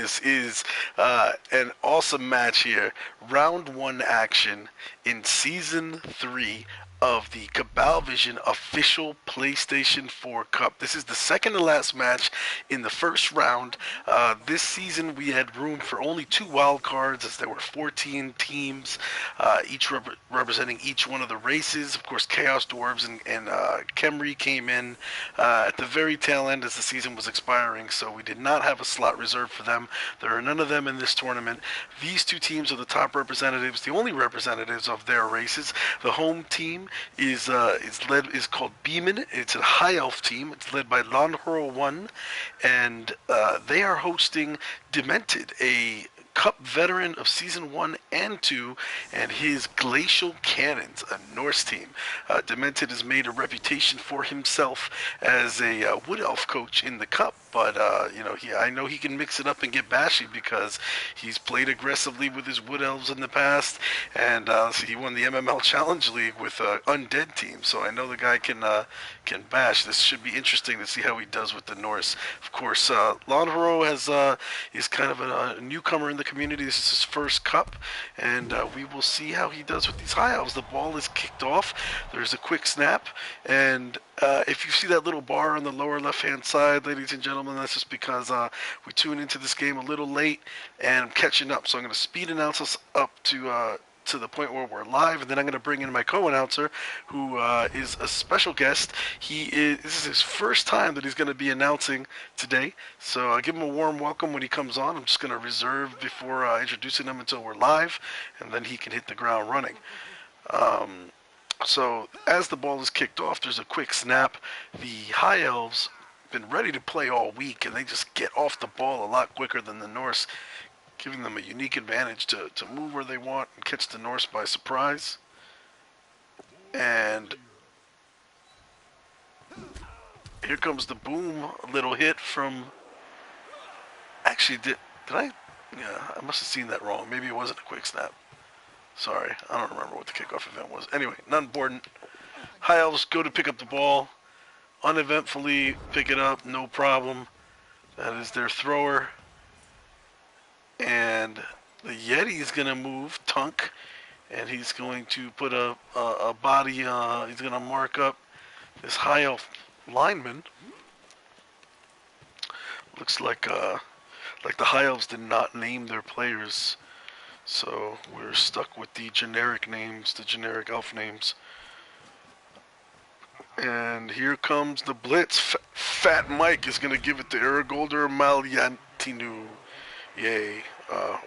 This is an awesome match here. Round 1 action in Season 3 of the Cabalvision official PlayStation 4 Cup. This is the second to last match in the first round. This season we had room for only 2 wild cards, as there were 14 teams, each representing each one of the races. Of course, Chaos Dwarves and Khemri came in at the very tail end as the season was expiring, so we did not have a slot reserved for them. There are none of them in this tournament. These 2 teams are the top representatives, the only representatives of their races. The home team is called Beamon. It's a high elf team. It's led by Rd1, and they are hosting Dymntd, a Cup veteran of Season 1 and 2, and his Glacial Cannons, a Norse team. Dymntd has made a reputation for himself as a Wood Elf coach in the Cup, but I know he can mix it up and get bashy because he's played aggressively with his Wood Elves in the past, and so he won the MML Challenge League with Undead team, so I know the guy can bash. This should be interesting to see how he does with the Norse. Of course, Lonharo is kind of a newcomer in the community. This is his first Cup, and we will see how he does with these high elves. The ball is kicked off. There's a quick snap, and if you see that little bar on the lower left-hand side, ladies and gentlemen, that's just because we tuned into this game a little late, and I'm catching up. So I'm going to speed announce us up to the point where we're live, and then I'm going to bring in my co-announcer, who is a special guest. This is his first time that he's going to be announcing today, so I'll give him a warm welcome when he comes on. I'm just going to reserve before introducing him until we're live, and then he can hit the ground running. So as the ball is kicked off, there's a quick snap. The High Elves been ready to play all week, and they just get off the ball a lot quicker than the Norse, giving them a unique advantage to move where they want and catch the Norse by surprise. And here comes the boom, a little hit from... Actually, did I? Yeah, I must have seen that wrong. Maybe it wasn't a quick snap. Sorry, I don't remember what the kickoff event was. Anyway, not important. High Elves go to pick up the ball, uneventfully pick it up, no problem. That is their thrower. And the Yeti is going to move, Tunk, and he's going to put a body, he's going to mark up this high elf lineman. Looks like the high elves did not name their players, so we're stuck with the generic names, the generic elf names. And here comes the blitz. Fat Mike is going to give it to Erigolder Maliantinu. Yay.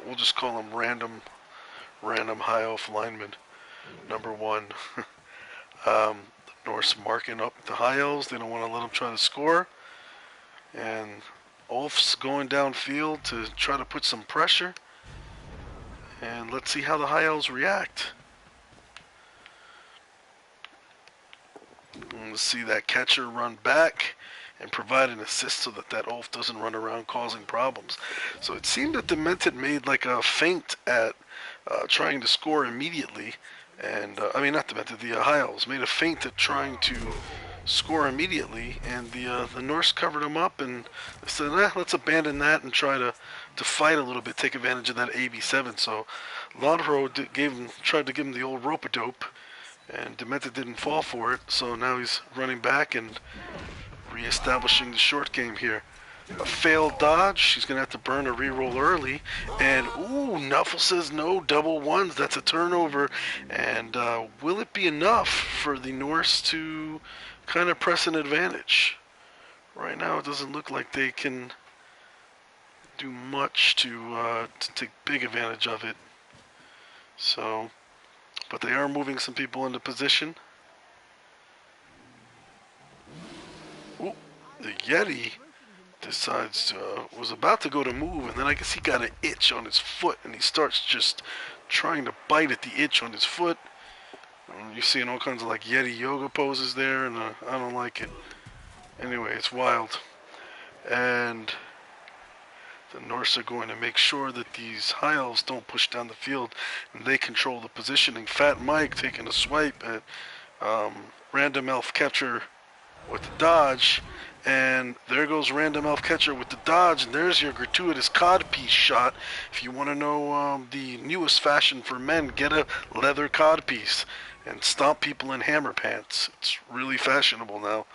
We'll just call him random high elf lineman number 1. The Norse marking up the high elves. They don't want to let them try to score. And Ulf's going downfield to try to put some pressure. And let's see how the high elves react. And let's see that catcher run back and provide an assist so that Ulf doesn't run around causing problems. So it seemed that Dymntd made like a feint at trying to score immediately, and I mean not Dymntd, the High Elves made a feint at trying to score immediately, and the Norse covered him up, and they said, let's abandon that and try to fight a little bit, take advantage of that AB7. So Lonharo tried to give him the old rope-a-dope, and Dymntd didn't fall for it, so now he's running back and re-establishing the short game here. A failed dodge. She's going to have to burn a reroll early. And, ooh, Nuffle says no, double ones. That's a turnover. And will it be enough for the Norse to kind of press an advantage? Right now it doesn't look like they can do much to take big advantage of it. So, but they are moving some people into position. Ooh, the Yeti decides was about to go to move, and then I guess he got an itch on his foot, and he starts just trying to bite at the itch on his foot. You're seeing all kinds of like Yeti yoga poses there, and I don't like it. Anyway, it's wild. And the Norse are going to make sure that these high elves don't push down the field, and they control the positioning. Fat Mike taking a swipe at random elf catcher with the dodge. And there goes Random Elf Catcher with the dodge, and there's your gratuitous codpiece shot. If you want to know the newest fashion for men, get a leather codpiece and stomp people in hammer pants. It's really fashionable now.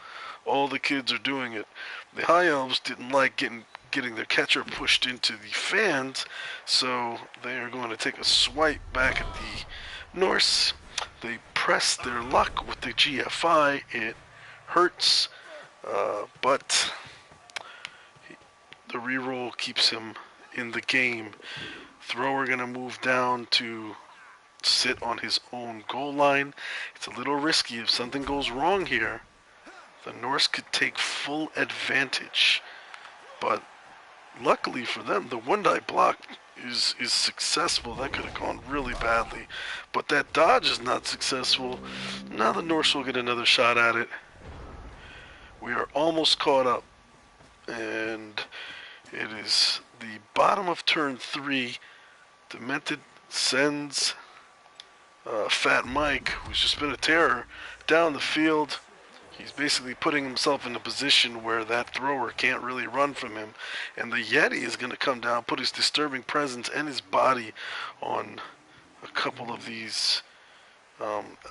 All the kids are doing it. The High Elves didn't like getting their catcher pushed into the fans, so they are going to take a swipe back at the Norse. They press their luck with the GFI. It hurts. But the reroll keeps him in the game. Thrower gonna move down to sit on his own goal line. It's a little risky. If something goes wrong here, the Norse could take full advantage. But luckily for them, the one-die block is successful. That could have gone really badly. But that dodge is not successful. Now the Norse will get another shot at it. We are almost caught up, and it is the bottom of turn 3. Dymntd sends Fat Mike, who's just been a terror, down the field. He's basically putting himself in a position where that thrower can't really run from him, and the Yeti is going to come down, put his disturbing presence and his body on a couple of these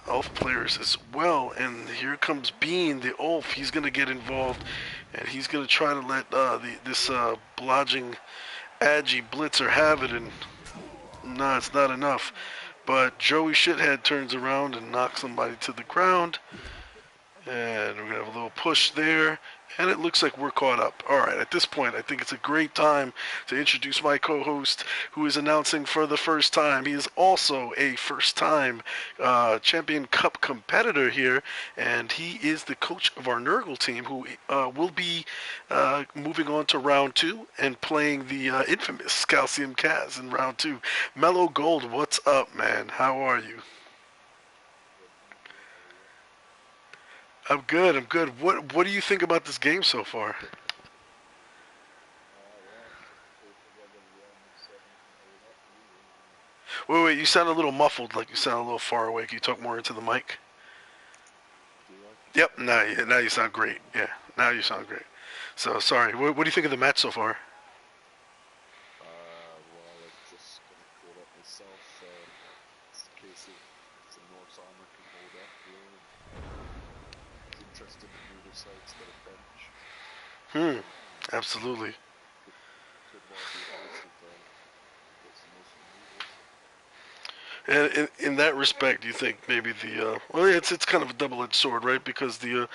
elf players as well. And here comes Bean, the elf. He's going to get involved, and he's going to try to let this blodging Agi blitzer have it, and no, it's not enough. But Joey Shithead turns around and knocks somebody to the ground, and we're going to have a little push there. And it looks like we're caught up. All right, at this point, I think it's a great time to introduce my co-host, who is announcing for the first time. He is also a first-time Champion Cup competitor here, and he is the coach of our Nurgle team, who will be moving on to round 2 and playing the infamous Calcium Kaz in round 2. Mellow Gold, what's up, man? How are you? I'm good. What do you think about this game so far? Wait, you sound a little muffled, like you sound a little far away. Can you talk more into the mic? Yep, now you sound great. Yeah, now you sound great. So, sorry, what do you think of the match so far? Absolutely. And in that respect, do you think maybe well, it's kind of a double-edged sword, right? Because the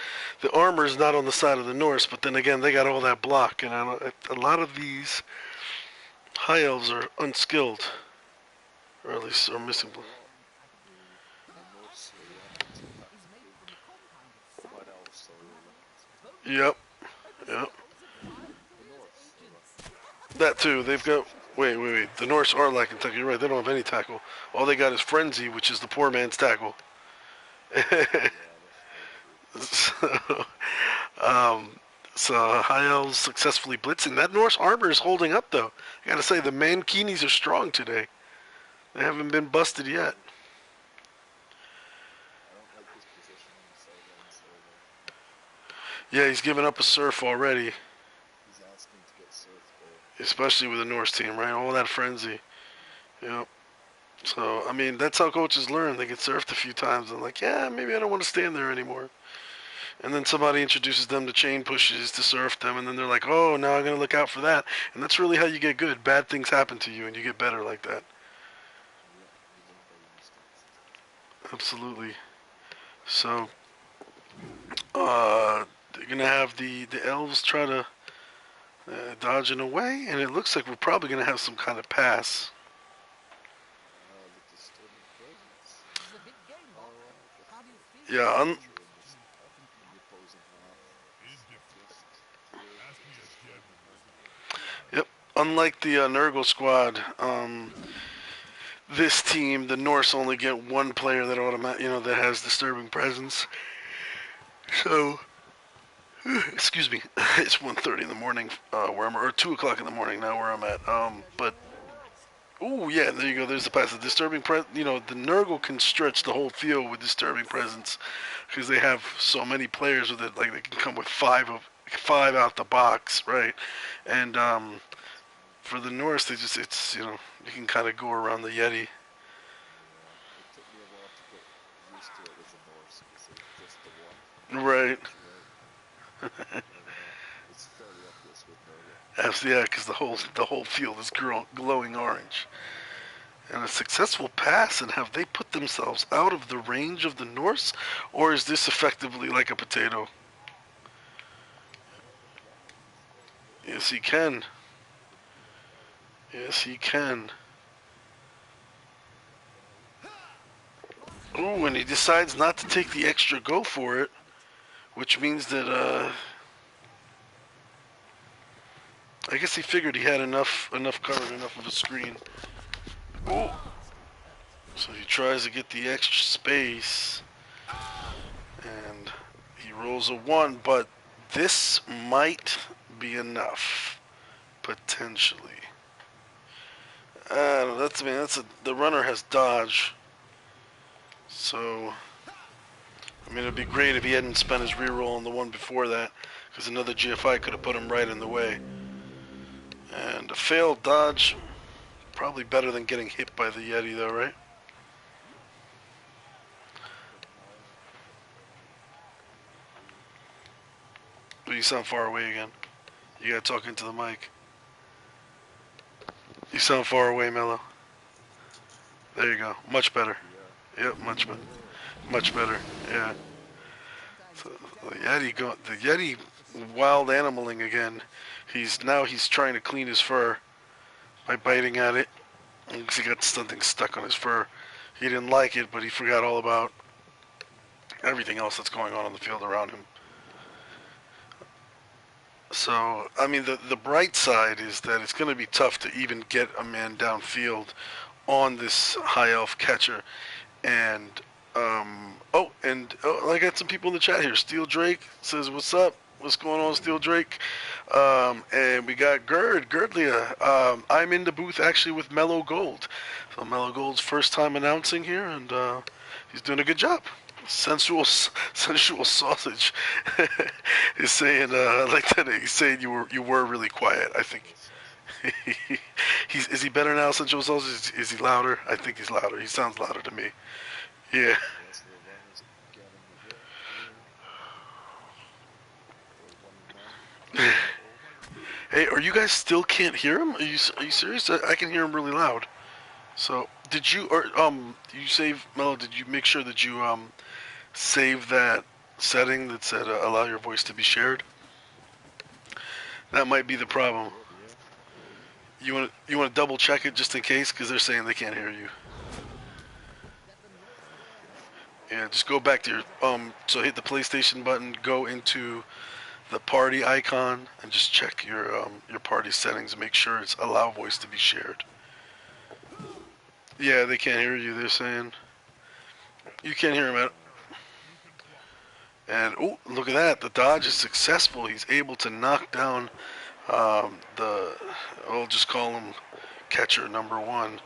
armor is not on the side of the Norse, but then again, they got all that block, and a lot of these high elves are unskilled, or at least are missing. Yep. That too. They've got. Wait. The Norse are like Kentucky. You're right. They don't have any tackle. All they got is frenzy, which is the poor man's tackle. so, so High Elves successfully blitzing. That Norse armor is holding up, though. I gotta say, the Mankinis are strong today. They haven't been busted yet. Yeah, he's given up a surf already. Especially with the Norse team, right? All that frenzy. Yep. So, I mean, that's how coaches learn. They get surfed a few times and like, yeah, maybe I don't want to stand there anymore. And then somebody introduces them to chain pushes to surf them, and then they're like, oh, now I'm going to look out for that. And that's really how you get good. Bad things happen to you, and you get better like that. Absolutely. So, they're going to have the elves try to dodging away, and it looks like we're probably going to have some kind of pass. Yeah, yep. Unlike the Nurgle squad, this team, the Norse only get one player that that has disturbing presence. So, excuse me, it's 1:30 in the morning where I'm, or 2 o'clock in the morning now where I'm at. But Ooh, yeah, there you go. There's the pass. The disturbing you know, the Nurgle can stretch the whole field with disturbing presence because they have so many players with it. Like they can come with five out the box, right? And for the Norse, they just it's you can kind of go around the Yeti. It took me a while to get used to it with the Norse because it's just the one. Right. And it's fairly obvious with Nurgle. Yeah, because the whole field is glowing orange. And a successful pass, and have they put themselves out of the range of the Norse, or is this effectively like a potato? Yes, he can. Yes, he can. Ooh, and he decides not to take the extra go for it, which means that I guess he figured he had enough covered, enough of a screen. Ooh. So he tries to get the extra space, and he rolls a 1, but this might be enough, potentially. The runner has dodge, so I mean it'd be great if he hadn't spent his reroll on the one before that, because another GFI could have put him right in the way. And a failed dodge, probably better than getting hit by the Yeti, though, right? You sound far away again. You gotta talk into the mic. You sound far away, Mello. There you go. Much better. Yep, much better. Much better. Yeah. So the Yeti wild animaling again. He's trying to clean his fur by biting at it. Because he got something stuck on his fur. He didn't like it, but he forgot all about everything else that's going on in the field around him. So, I mean, the bright side is that it's going to be tough to even get a man downfield on this high elf catcher. And, I got some people in the chat here. Steel Drake says, "What's up? What's going on, Steel Drake?" And we got Girdlia. I'm in the booth actually with Mellow Gold. So Mellow Gold's first time announcing here, and he's doing a good job. Sensual sausage is saying like that. He's saying you were really quiet. I think is he better now? Sensual sausage, is he louder? I think he's louder. He sounds louder to me. Yeah. Yes, the runner's getting a hit here. Hey, are you guys still can't hear him? Are you serious? I can hear him really loud. So did you you save Mello? Did you make sure that you save that setting that said allow your voice to be shared? That might be the problem. You want to double check it just in case, because they're saying they can't hear you. Yeah, just go back to your so hit the PlayStation button, go into the party icon, and just check your party settings and make sure it's allow voice to be shared. Yeah, they can't hear you. They're saying you can't hear him. And oh, look at that! The dodge is successful. He's able to knock down I'll just call him catcher number 1,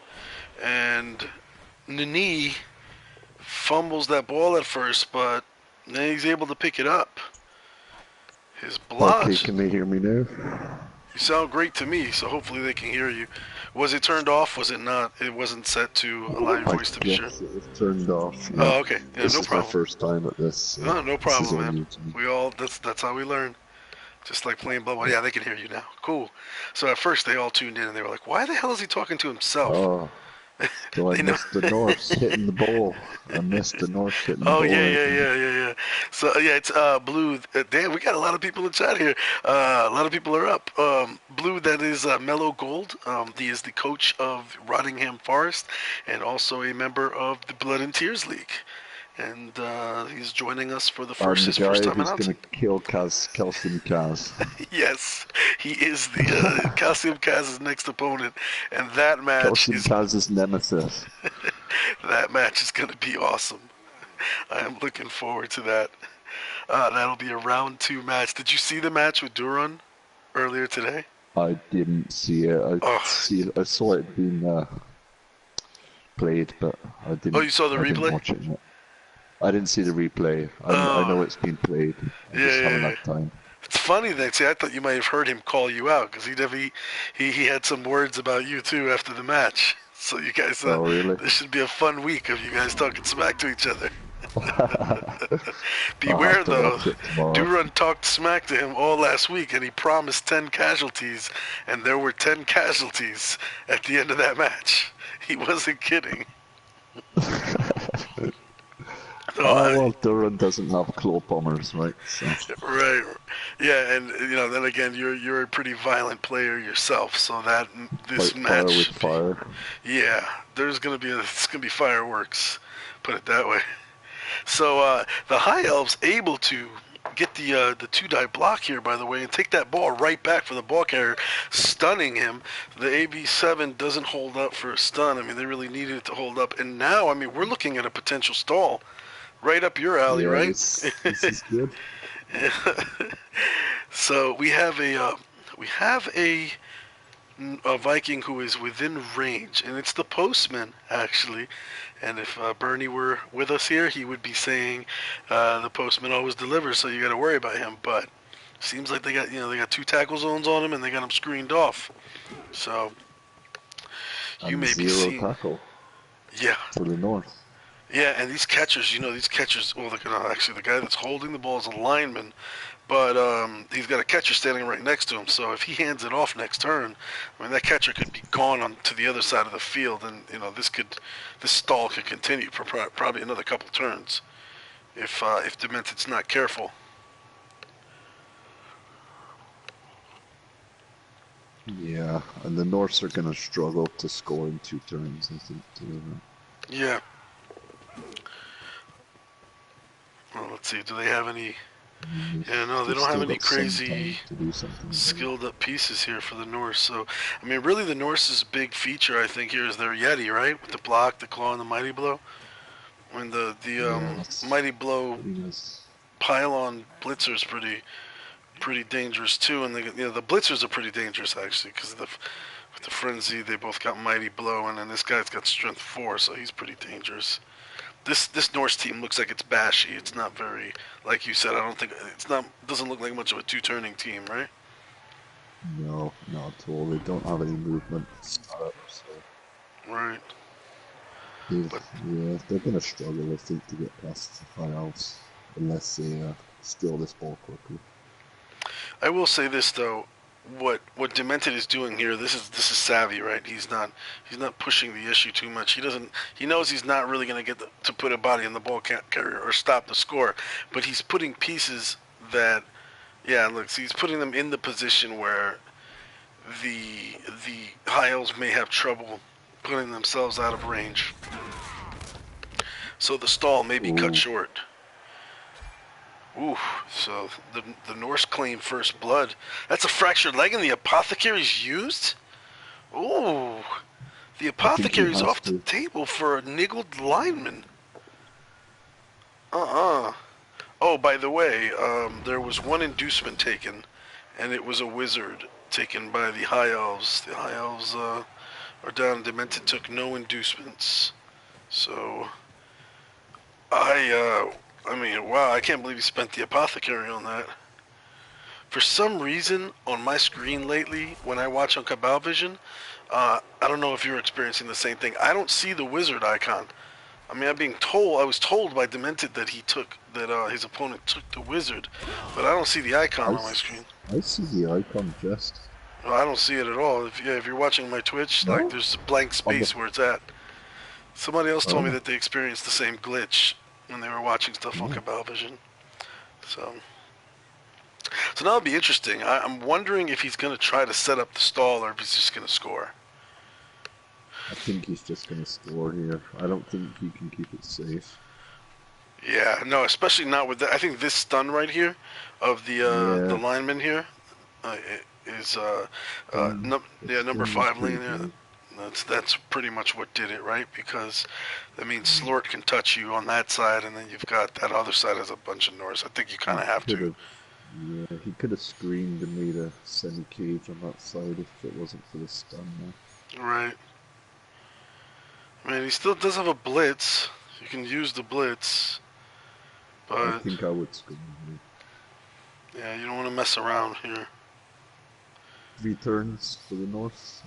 and Nini fumbles that ball at first, but then he's able to pick it up. His block. Okay, can they hear me now? You sound great to me, so hopefully they can hear you. Was it turned off? Was it not? It wasn't set to allow your voice to be shared? Yes, it was turned off. Yeah. Oh, okay. Yeah, this no is problem. my first time at this. No problem, man. YouTube. We all that's how we learn. Just like playing Blood Bowl. Yeah, they can hear you now. Cool. So at first they all tuned in and they were like, "Why the hell is he talking to himself?" Oh. So I missed the Norse hitting the ball. I missed the Norse hitting the ball. Oh, yeah. So, yeah, it's Blue. Damn, we got a lot of people in chat here. A lot of people are up. Blue, that is Mellow Gold. He is the coach of Rottingham Forest and also a member of the Blood and Tears League. And he's joining us for his first time announcing. He's going to kill Calcium Kaz. Yes, he is the Calcium Kaz's next opponent, and that match Calcium Kaz's nemesis. That match is going to be awesome. I am looking forward to that. That'll be a round 2 match. Did you see the match with Duran earlier today? I didn't see it. Oh, I saw it being played, but I oh, didn't. you saw the I didn't replay? watch it yet. I didn't see the replay. I know Oh, it's been played. I yeah, just haven't yeah, yeah. had time. It's funny that, see, I thought you might have heard him call you out because he had some words about you too after the match. So you guys, Oh, really? this should be a fun week of you guys talking smack to each other. I'll Beware have to though, watch it tomorrow. Duran talked smack to him all last week and he promised 10 casualties, and there were 10 casualties at the end of that match. He wasn't kidding. So, Oh, well, Duran doesn't have claw bombers, right? So, right, yeah, and then again, you're a pretty violent player yourself, so that this fight match fire with should be, fire. yeah, it's gonna be fireworks, put it that way. So the High Elves able to get the 2-die block here, by the way, and take that ball right back for the ball carrier, stunning him. The AB7 doesn't hold up for a stun. I mean, they really needed it to hold up, and now, I mean, we're looking at a potential stall. Right up your alley, Yeah, right? this is good. So we have a Viking who is within range, and it's the postman actually. And if Bernie were with us here, he would be saying the postman always delivers, so you got to worry about him. But seems like they got 2 tackle zones on him, and they got him screened off. So you And may be zero seeing, tackle yeah. to the north. Yeah, and these catchers, well, actually, the guy that's holding the ball is a lineman, but he's got a catcher standing right next to him. So if he hands it off next turn, I mean, that catcher could be gone on to the other side of the field, and this stall could continue for probably another couple turns if Dymntd's not careful. Yeah, and the Norths are going to struggle to score in 2 turns, I think, too. Yeah. Well, let's see. Do they have any? Yeah, no, they They've don't have still any got some crazy time to do something. skilled up pieces here for the Norse. So, I mean, really, the Norse's big feature, I think, here is their Yeti, right? With the block, the claw, and the mighty blow. When the Yeah, that's mighty blow pretty nice. pylon blitzer is pretty dangerous too, and the blitzers are pretty dangerous actually because with the frenzy they both got mighty blow, and then this guy's got strength 4, so he's pretty dangerous. This Norse team looks like it's bashy. It's not very, like you said. I don't think doesn't look like much of a 2-turning team, right? No, not at all. They don't have any movement up, so Right. But they're going to struggle, I think, to get past the High Elves unless they steal this ball quickly. I will say this though, what Dymntd is doing here, this is savvy, right? He's not pushing the issue too much. He knows he's not really going to get to put a body on the ball carrier or stop the score, but he's putting pieces that, yeah, look, he's putting them in the position where the High Elves may have trouble putting themselves out of range. So the stall may be cut short. Ooh, so the Norse claim first blood. That's a fractured leg and the apothecary's used? Ooh, the I think he apothecary's has off the to. table for a niggled lineman. Oh, by the way, there was one inducement taken, and it was a wizard taken by the High Elves. The High Elves are down. Dymntd took no inducements. So, I mean, wow, I can't believe he spent the apothecary on that. For some reason, on my screen lately, when I watch on Cabalvision, I don't know if you're experiencing the same thing. I don't see the wizard icon. I mean, I was told by Dymntd that his opponent took the wizard, but I don't see the icon on my screen. I see the icon, Jest. No, I don't see it at all. If you're watching my Twitch, like No? there's a blank space where it's at. Somebody else told me Oh, that they experienced the same glitch when they were watching stuff on yeah. Cabalvision. So now it'll be interesting. I'm wondering if he's going to try to set up the stall or if he's just going to score. I think he's just going to score here. I don't think he can keep it safe. Yeah, no, especially not with that. I think this stun right here of the lineman here is number 5 lane there. That's pretty much what did it, right? Because that means Slort can touch you on that side, and then you've got that other side as a bunch of Norse. I think you kind of have to. Yeah, he could have screened and made a semi-cage on that side if it wasn't for the stun there. Right. I mean, he still does have a blitz. You can use the blitz, I but think I would screen here. yeah, you don't want to mess around here. 3 turns for the North.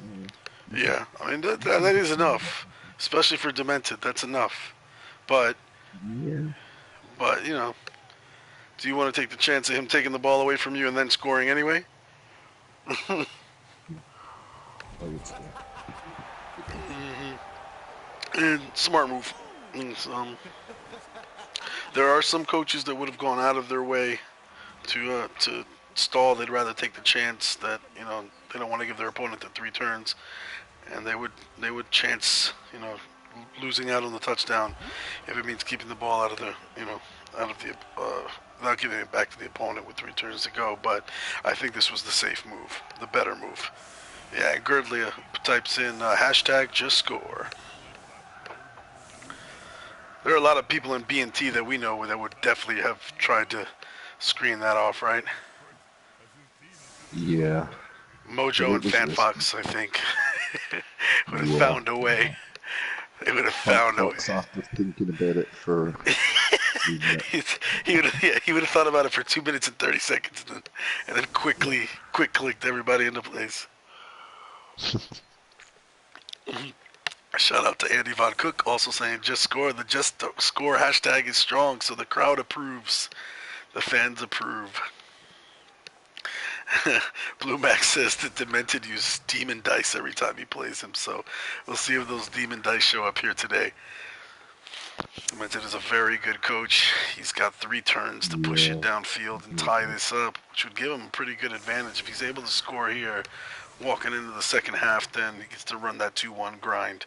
Yeah, I mean that is enough, especially for Dymntd. That's enough. But Yeah, you know, do you want to take the chance of him taking the ball away from you and then scoring anyway? I would say. And smart move. There are some coaches that would have gone out of their way to stall. They'd rather take the chance that they don't want to give their opponent the 3 turns, and they would chance losing out on the touchdown if it means keeping the ball out of the not giving it back to the opponent with 3 turns to go. But I think this was the safe move, the better move. Yeah, Girdlia types in hashtag just score. There are a lot of people in B&T that we know that would definitely have tried to screen that off, right? Yeah. Mojo and FanFox, I think, would have found a way. They would have found a way. After thinking about it for he would have thought about it for 2 minutes and 30 seconds, and then quick clicked everybody into place. Shout out to Andy Von Cook, also saying just score. The just score hashtag is strong, so the crowd approves. The fans approve. Blue Max says that Dymntd uses demon dice every time he plays him, so we'll see if those demon dice show up here today. Dymntd is a very good coach. He's got 3 turns to push it downfield and tie this up, which would give him a pretty good advantage. If he's able to score here, walking into the second half, then he gets to run that 2-1 grind.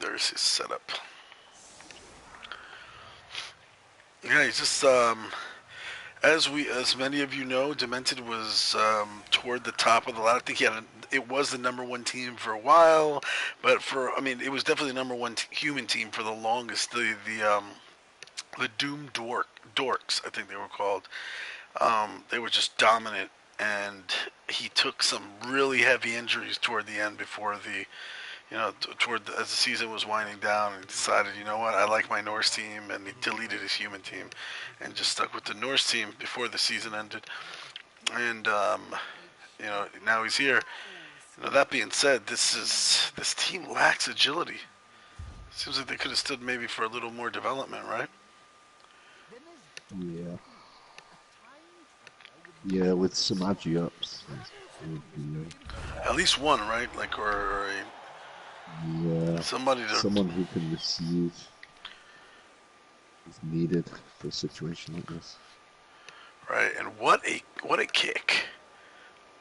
There's his setup. Yeah, he's just as many of you know, Dymntd was toward the top of the ladder. I think it was the #1 team for a while, but it was definitely the #1 human team for the longest. The Doom Dorks, I think they were called. They were just dominant, and he took some really heavy injuries toward the end before as the season was winding down, and decided, you know what, I like my Norse team, and he deleted his human team and just stuck with the Norse team before the season ended. And now he's here. That being said, this team lacks agility. Seems like they could have stood maybe for a little more development, right? Yeah. Yeah, with some agi ups. At least one, right? Someone who can receive is needed for a situation like this. Right, and what a kick!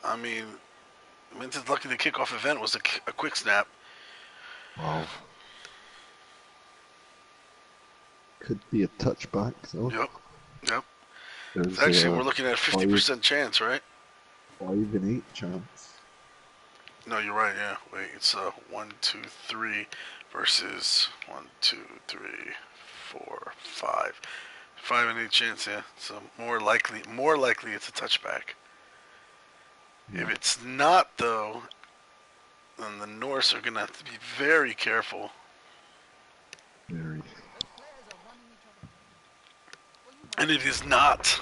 I mean, Dymntd's lucky the kickoff event was a quick snap. Wow. Could be a touchback, though. Yep. Actually, we're looking at a 50% chance, right? 5 in 8 chance. No, you're right. Yeah. Wait, it's 1, 2, 3 versus 1, 2, 3, 4, 5. 5 in 8 chance. Yeah. So more likely it's a touchback. Yeah. If it's not, though, then the Norse are gonna have to be very careful. Very. And it is not.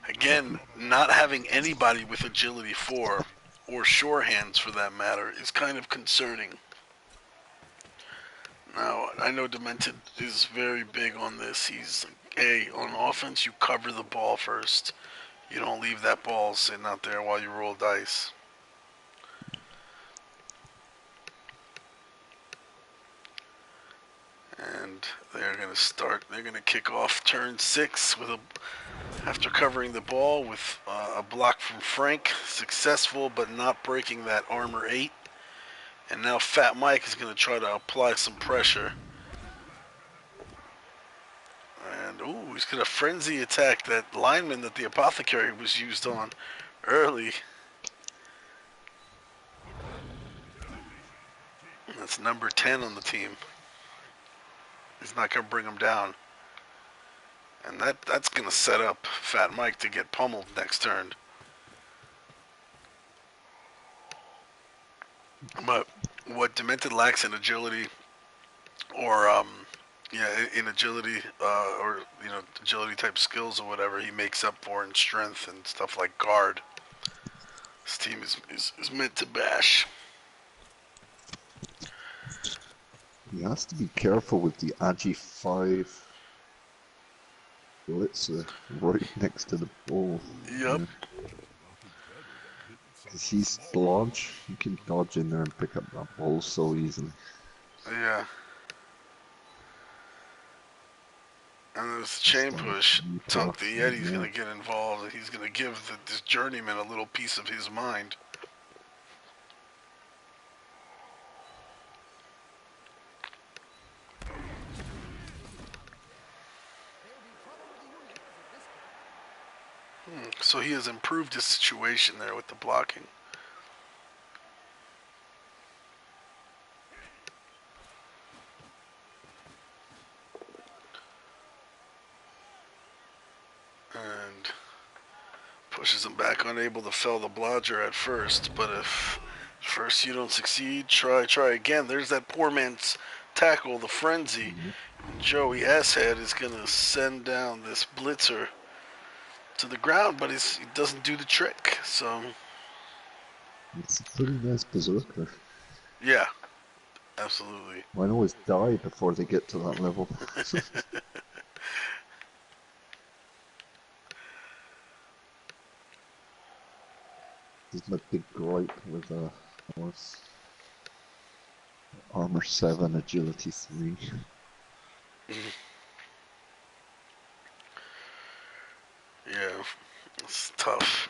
Again, not having anybody with agility 4, or sure hands for that matter, is kind of concerning. Now, I know Dymntd is very big on this. He's on offense, you cover the ball first. You don't leave that ball sitting out there while you roll dice. And they're going to kick off turn 6 after covering the ball with a block from Frank, successful but not breaking that armor 8. And now Fat Mike is going to try to apply some pressure. And he's going to frenzy attack that lineman that the apothecary was used on early. That's number 10 on the team. He's not going to bring him down. And that's going to set up Fat Mike to get pummeled next turn. But what Dymntd lacks in agility, or in agility, or agility type skills or whatever, he makes up for in strength and stuff like guard. This team is meant to bash. He has to be careful with the Agi 5 blitzer right next to the ball. Yep. Because he's large, you can dodge in there and pick up that ball so easily. Yeah. And there's chain push. Tunk the Yeti's going to get involved, and he's going to give this journeyman a little piece of his mind. So he has improved his situation there with the blocking. And pushes him back, unable to fell the blodger at first. But if first you don't succeed, try again. There's that poor man's tackle, the frenzy. And Joey S-Head is going to send down this blitzer to the ground, but he doesn't do the trick. So it's a pretty nice berserker. Yeah, absolutely. Mine always die before they get to that level. This is my big gripe with horse. Armor 7, agility 3. Yeah, it's tough.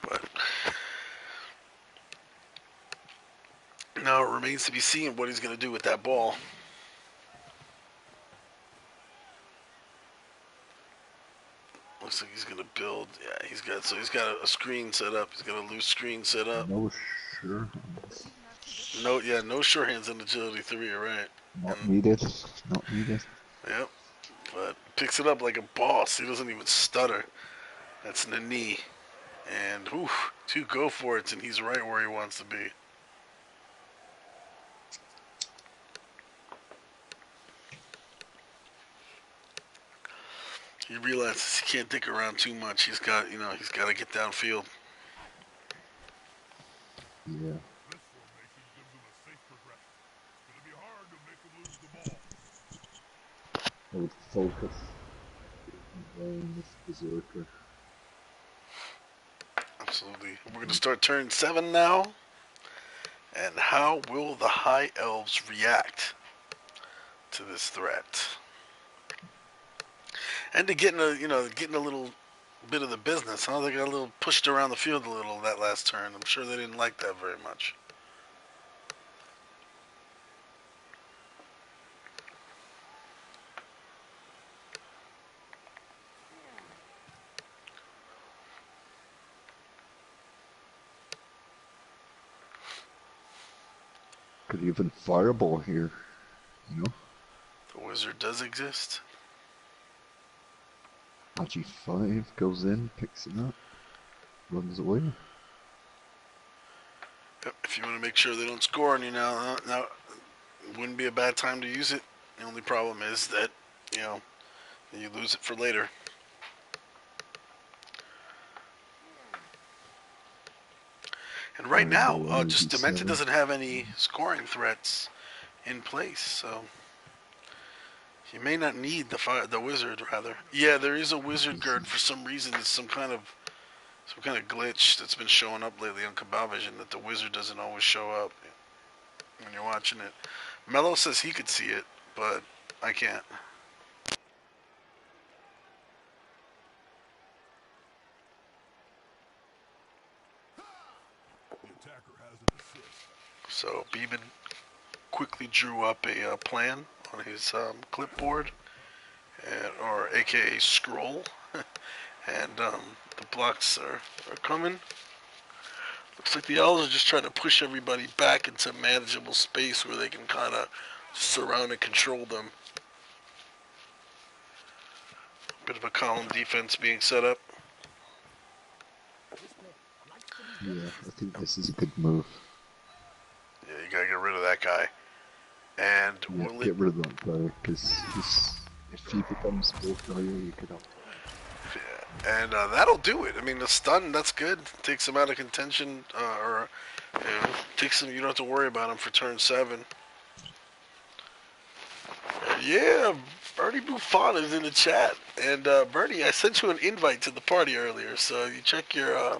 But now it remains to be seen what he's going to do with that ball. Looks like he's going to build. Yeah, he's got a screen set up. He's got a loose screen set up. No sure hands. No sure hands in agility 3, you're right. Not needed. Not needed. Yep. But picks it up like a boss. He doesn't even stutter. That's in the knee. And, 2 go for it, and he's right where he wants to be. He realizes he can't dick around too much. He's got to get downfield. Yeah. I would focus on this berserker. Absolutely. We're going to start turn 7 now. And how will the High Elves react to this threat? And to getting a little bit of the business, huh? They got a little pushed around the field a little that last turn. I'm sure they didn't like that very much. Could even fireball here, you know? The wizard does exist. Agi 5 goes in, picks it up, runs away. Yep, if you want to make sure they don't score on you now, it wouldn't be a bad time to use it. The only problem is that, you lose it for later. And right now, just Dymntd doesn't have any scoring threats in place, so you may not need the wizard. Rather, yeah, there is a wizard guard for some reason. It's some kind of glitch that's been showing up lately on Cabalvision that the wizard doesn't always show up when you're watching it. Mello says he could see it, but I can't. So Beamon quickly drew up a plan on his clipboard, or aka scroll, and the blocks are coming. Looks like the Owls are just trying to push everybody back into manageable space where they can kind of surround and control them. Bit of a column defense being set up. Yeah, I think this is a good move. Yeah, you gotta get rid of that guy. And Yeah, will get it... rid of that guy, because if he becomes both guy, you could have. Yeah, and that'll do it. I mean, the stun, that's good. Takes him out of contention, or takes him. You don't have to worry about him for turn 7. Yeah, Bernie Buffon is in the chat, and Bernie, I sent you an invite to the party earlier, so you check your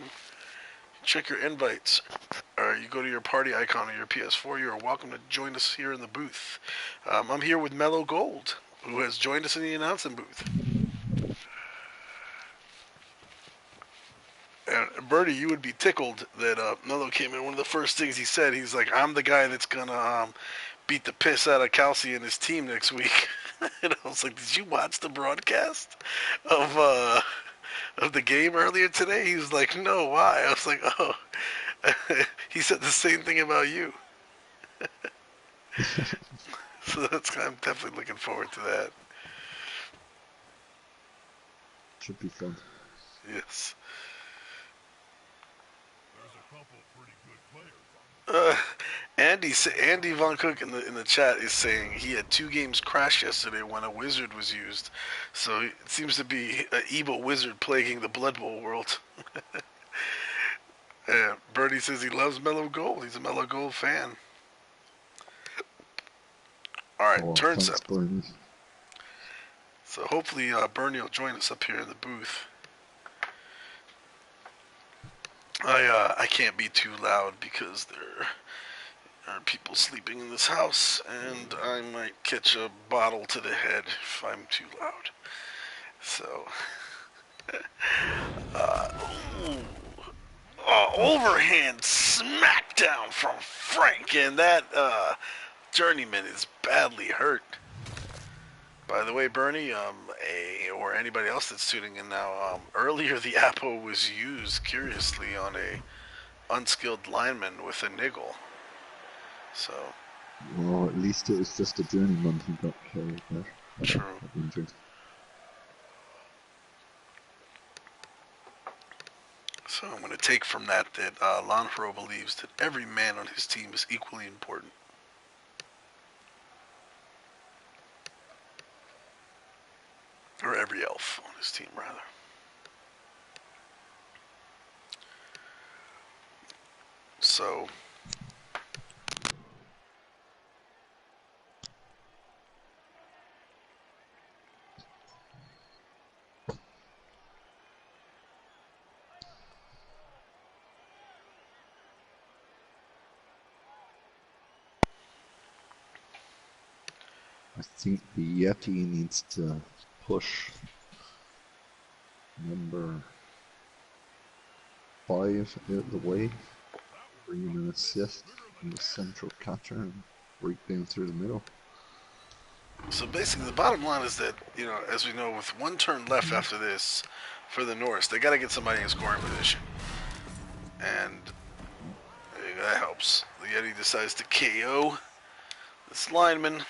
invites, or you go to your party icon on your PS4. You are welcome to join us here in the booth. I'm here with Mellow Gold, who has joined us in the announcing booth. And Bertie, you would be tickled that Mello came in. One of the first things he said, he's like, "I'm the guy that's gonna beat the piss out of Kelsey and his team next week." And I was like, "Did you watch the broadcast of the game earlier today?" He was like, "No, why?" I was like, "Oh." He said the same thing about you. So I'm definitely looking forward to that. Should be fun. Yes. Andy Von Cook in the chat is saying he had 2 games crash yesterday when a wizard was used. So it seems to be an evil wizard plaguing the Blood Bowl world. Bernie says he loves Mellow Gold. He's a Mellow Gold fan. All right, Oh, turn thanks, 7. Bernie. So hopefully Bernie will join us up here in the booth. I can't be too loud because there are people sleeping in this house, and I might catch a bottle to the head if I'm too loud. So, overhand smackdown from Frank, and that journeyman is badly hurt. By the way, Bernie, or anybody else that's tuning in now, earlier the Apo was used curiously on a unskilled lineman with a niggle. So. Well, at least it was just a journeyman who got killed there. True. Injured. So I'm going to take from that Lanfro believes that every man on his team is equally important. Or every elf on his team, rather. So, I think the Yeti needs to push number 5 out of the way, bring in an assist from the central catcher and break down through the middle. So basically, the bottom line is that, as we know, with one turn left after this for the Norse, they got to get somebody in scoring position. And that helps. The Yeti decides to KO this lineman.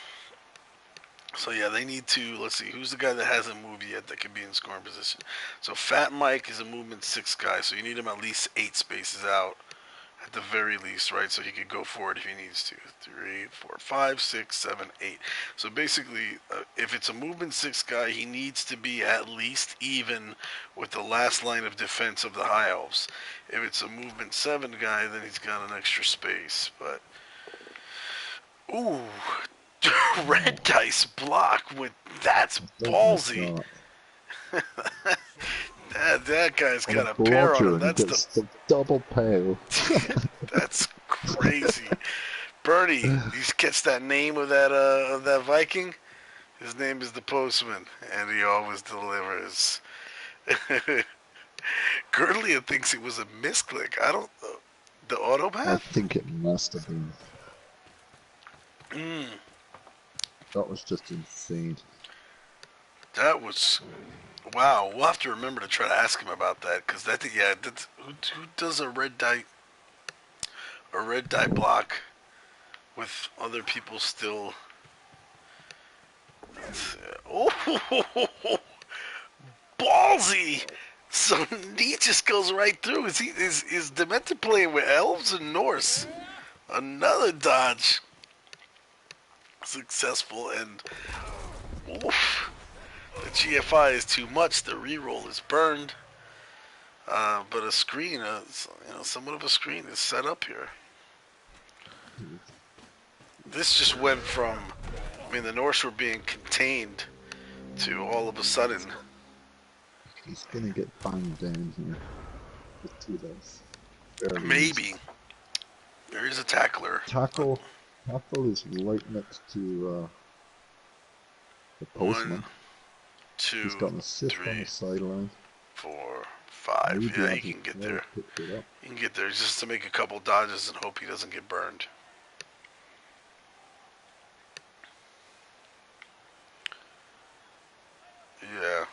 So yeah, they need to, let's see, who's the guy that hasn't moved yet that can be in scoring position? So Fat Mike is a movement 6 guy, so you need him at least 8 spaces out. At the very least, right? So he could go forward if he needs to. 3, 4, 5, 6, 7, 8. So basically, if it's a movement 6 guy, he needs to be at least even with the last line of defense of the High Elves. If it's a movement 7 guy, then he's got an extra space. But, ooh, red dice block with that's ballsy. That guy's got a pair on him. And That's gets the double pail. That's crazy. Bernie, you catch that name of that Viking? His name is the Postman, and he always delivers. Girdlia thinks it was a misclick. I don't. The autopath? I think it must have been. That was just insane. That was. Wow, we'll have to remember to try to ask him about that, because who does a red die? a red die block with other people still. Oh, ballsy! So he just goes right through. Is Dymntd playing with elves and Norse? Another dodge. Successful, and oof, the GFI is too much. The reroll is burned. But a screen, somewhat of a screen is set up here. This just went from, the Norse were being contained to all of a sudden. He's gonna get banged down here with 2 dice. Maybe. There is a tackler. Tackle is right next to the postman. 1, 2, He's got an assist 3, on the sideline. 4, 5. Maybe Yeah, he can get there. He can get there just to make a couple dodges and hope he doesn't get burned. Yeah.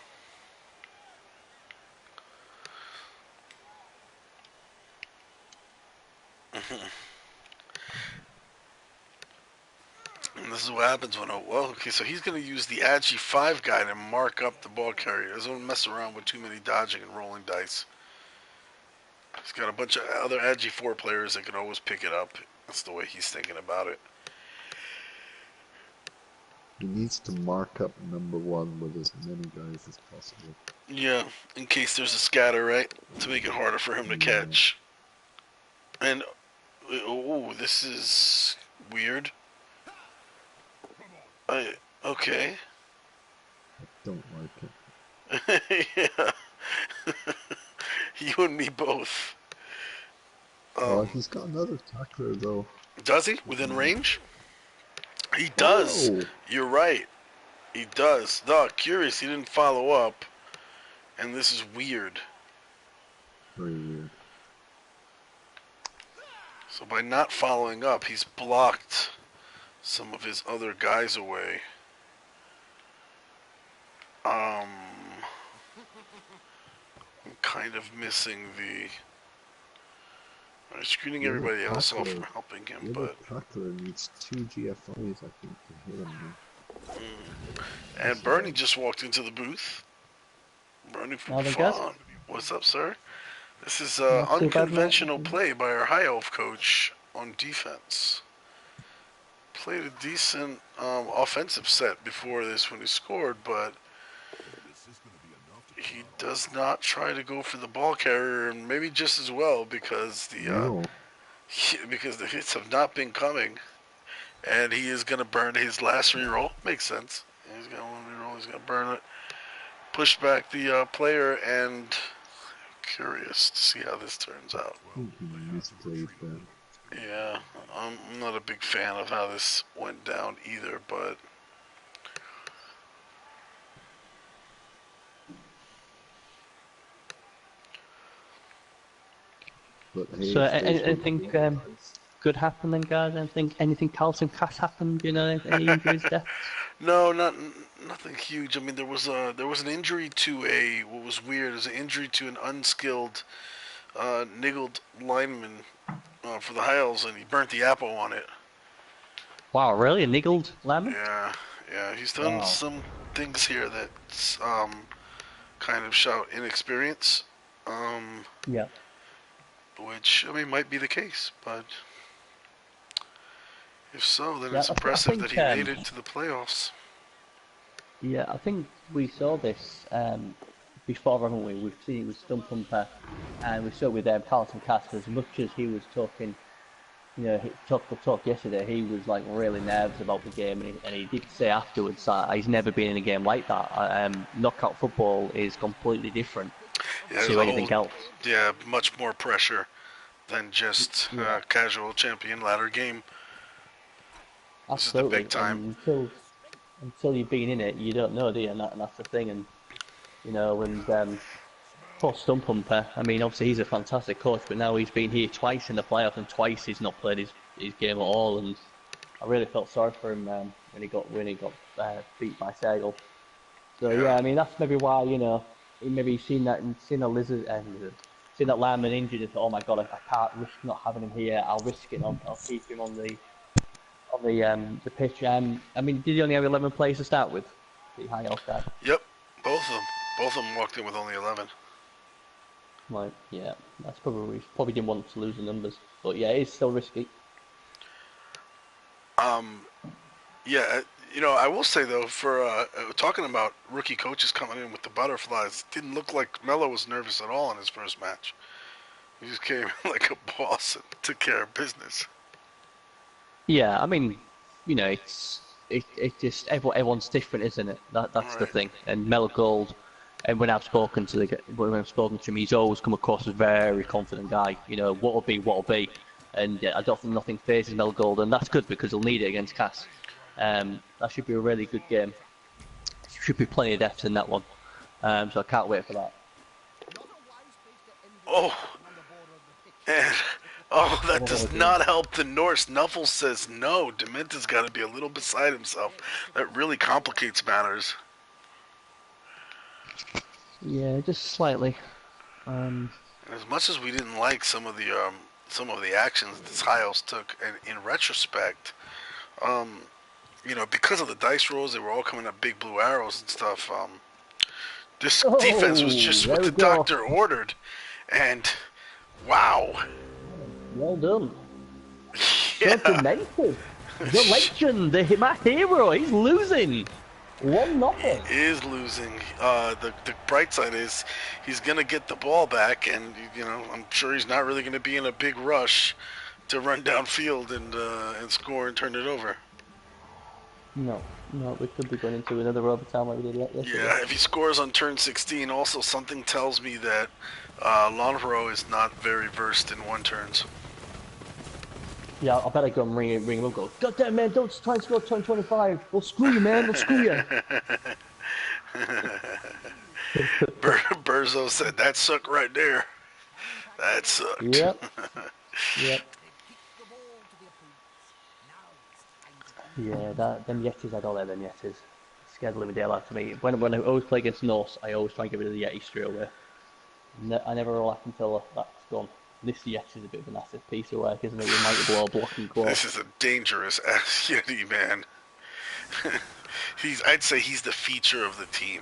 And this is what happens when okay, so he's going to use the Agi 5 guy to mark up the ball carrier. He doesn't mess around with too many dodging and rolling dice. He's got a bunch of other Agi 4 players that can always pick it up. That's the way he's thinking about it. He needs to mark up number 1 with as many guys as possible. Yeah, in case there's a scatter, right? To make it harder for him to catch. And, this is weird. Okay. I don't like it. Yeah. You and me both. He's got another tackler though. Does he? Within range? He does. Whoa. You're right. He does. No, curious, he didn't follow up. And this is weird. Very weird. So by not following up, he's blocked some of his other guys away. I'm kind of missing the... I'm screening everybody else off from helping him, but... Tackler needs 2 GFIs, I think, to hit him. And Bernie just walked into the booth. Bernie from Fawn. What's up, sir? This is unconventional play by our High Elf coach on defense. Played a decent offensive set before this when he scored, but he does not try to go for the ball carrier, and maybe just as well because the hits have not been coming, and he is going to burn his last reroll. Makes sense. He's got 1 reroll. He's going to burn it. Push back the player, and curious to see how this turns out. Yeah, I'm not a big fan of how this went down either, but... So anything good happened then, guys? Anything Carlton Cass happened? Any injuries, deaths? No, nothing huge. I mean, there was an injury to what was weird is an injury to an unskilled niggled lineman for the High Elves, and he burnt the apple on it. Wow, really? A niggled lineman? Yeah. He's done some things here that kind of shout inexperience. Yeah. Which, might be the case, but if so, then it's impressive that he made it to the playoffs. Yeah, I think we saw this before, haven't we? We've seen it with Stumpumper, and we saw it with Carlton Cass. As much as he was talking, he talk yesterday, he was like really nervous about the game, and he did say afterwards that he's never been in a game like that. Knockout football is completely different to anything else. Yeah, much more pressure than just casual champion ladder game. Absolutely. This is the big time. Until you've been in it, you don't know, do you? And that's the thing. And poor Stumpumper, obviously he's a fantastic coach, but now he's been here twice in the playoffs, and twice he's not played his game at all. And I really felt sorry for him when he got beat by Segal. So that's maybe why maybe he's seen a lizard seen that lineman injured and thought, oh my god, I can't risk not having him here. I'll risk it. I'll keep him on the pitch. I mean, did he only have 11 players to start with? The high elf guy. Yep, both of them. Both of them walked in with only 11. Right, yeah, that's probably didn't want to lose the numbers, but yeah, it's still risky. Yeah, you know, I will say though, for talking about rookie coaches coming in with the butterflies, it didn't look like Melo was nervous at all in his first match. He just came in like a boss and took care of business. Yeah, I mean, you know, it just everyone's different, isn't it? That's Right. the thing. And Melo Gold, and when I've spoken to him, he's always come across as a very confident guy. You know, what'll be. And I don't think nothing phases Melo Gold, and that's good because he'll need it against Cass. That should be a really good game. Should be plenty of depth in that one. So I can't wait for that. Oh, and that does not help the Norse. Nuffle says no. Dymntd's got to be a little beside himself. That really complicates matters. Yeah, just slightly. As much as we didn't like some of the actions this high elves took, and in retrospect, you know, because of the dice rolls, they were all coming up big blue arrows and stuff. This defense was just what the doctor ordered, and wow. Well done. Yeah. Dymntd, the legend, my hero, he's losing. 1-0. He is losing. The bright side is he's gonna get the ball back, and you know, I'm sure he's not really gonna be in a big rush to run downfield and score and turn it over. No, we could be going into another overtime like we did yesterday. Yeah, if he scores on turn 16, also something tells me that Lonhro is not very versed in one turns. Yeah, I better go and ring him up. Go, God damn man, don't try and score turn 25. We'll screw you, man. We'll screw you. Burzo said that sucked right there. That sucked. Yep. Yeah, them Yetis, I don't like them Yetis. Scared the living daylight out of me. When I always play against Norse, I always try and get rid of the Yeti straight away. I never relax until that's gone. This Yeti is a bit of a massive piece of work, isn't it? You might blow a blocking core. This is a dangerous ass Yeti, man. I'd say he's the feature of the team.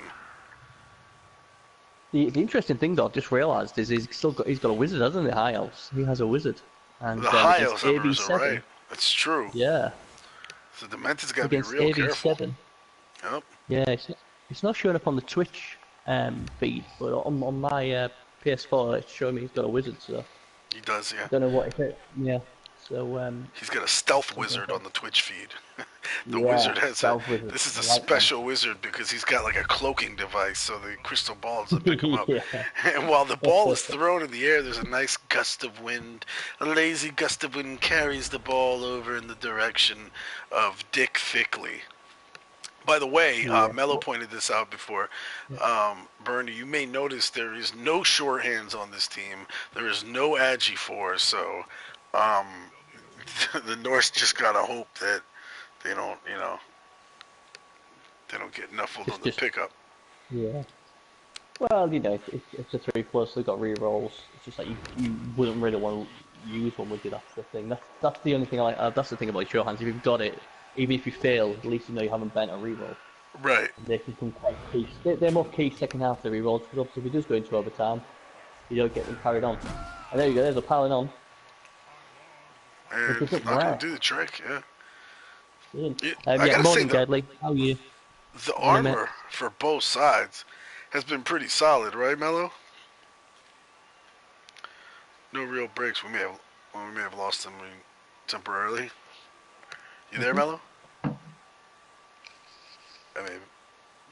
The interesting thing though, I've just realised is he's got a wizard, hasn't he? High elves. He has a wizard. And The high against elves are AB7. right. That's true. Yeah. So Dymntd's got to be Against real AB7. careful. Yep. Yeah, it's not showing up on the Twitch feed, but on my PS4 it's showing me he's got a wizard. So He does, yeah. I don't know what it is. Yeah. So He's got a stealth wizard on the Twitch feed. The yeah, wizard has wizard. this is a I like special wizard because he's got like a cloaking device, so the crystal ball doesn't pick him up. Yeah. And while the ball is thrown in the air, there's a nice gust of wind. A lazy gust of wind carries the ball over in the direction of Dick Fickley. By the way, Mello pointed this out before. Bernie, you may notice there is no shorthands on this team. There is no Agi 4, so the Norse just gotta hope that they don't, you know, they don't get nuffled on the pickup. Yeah. Well, you know, it's a 3+. They've got re-rolls. It's just like you wouldn't really want to use one, would you? That's the thing. That's the only thing I like. That's the thing about shorthands. If you've got it, even if you fail, at least you know you haven't bent a re-roll. Right. They can come quite key. They're more key second half of the re-rolls, because obviously if it does go into overtime, you don't get them carried on. And there you go, there's a piling on. And it's not going to do the trick, yeah. I gotta morning, say, Deadly. How are you? The armor for both sides has been pretty solid, right, Mello? No real breaks. We may have lost them temporarily. You there, Mello? I mean,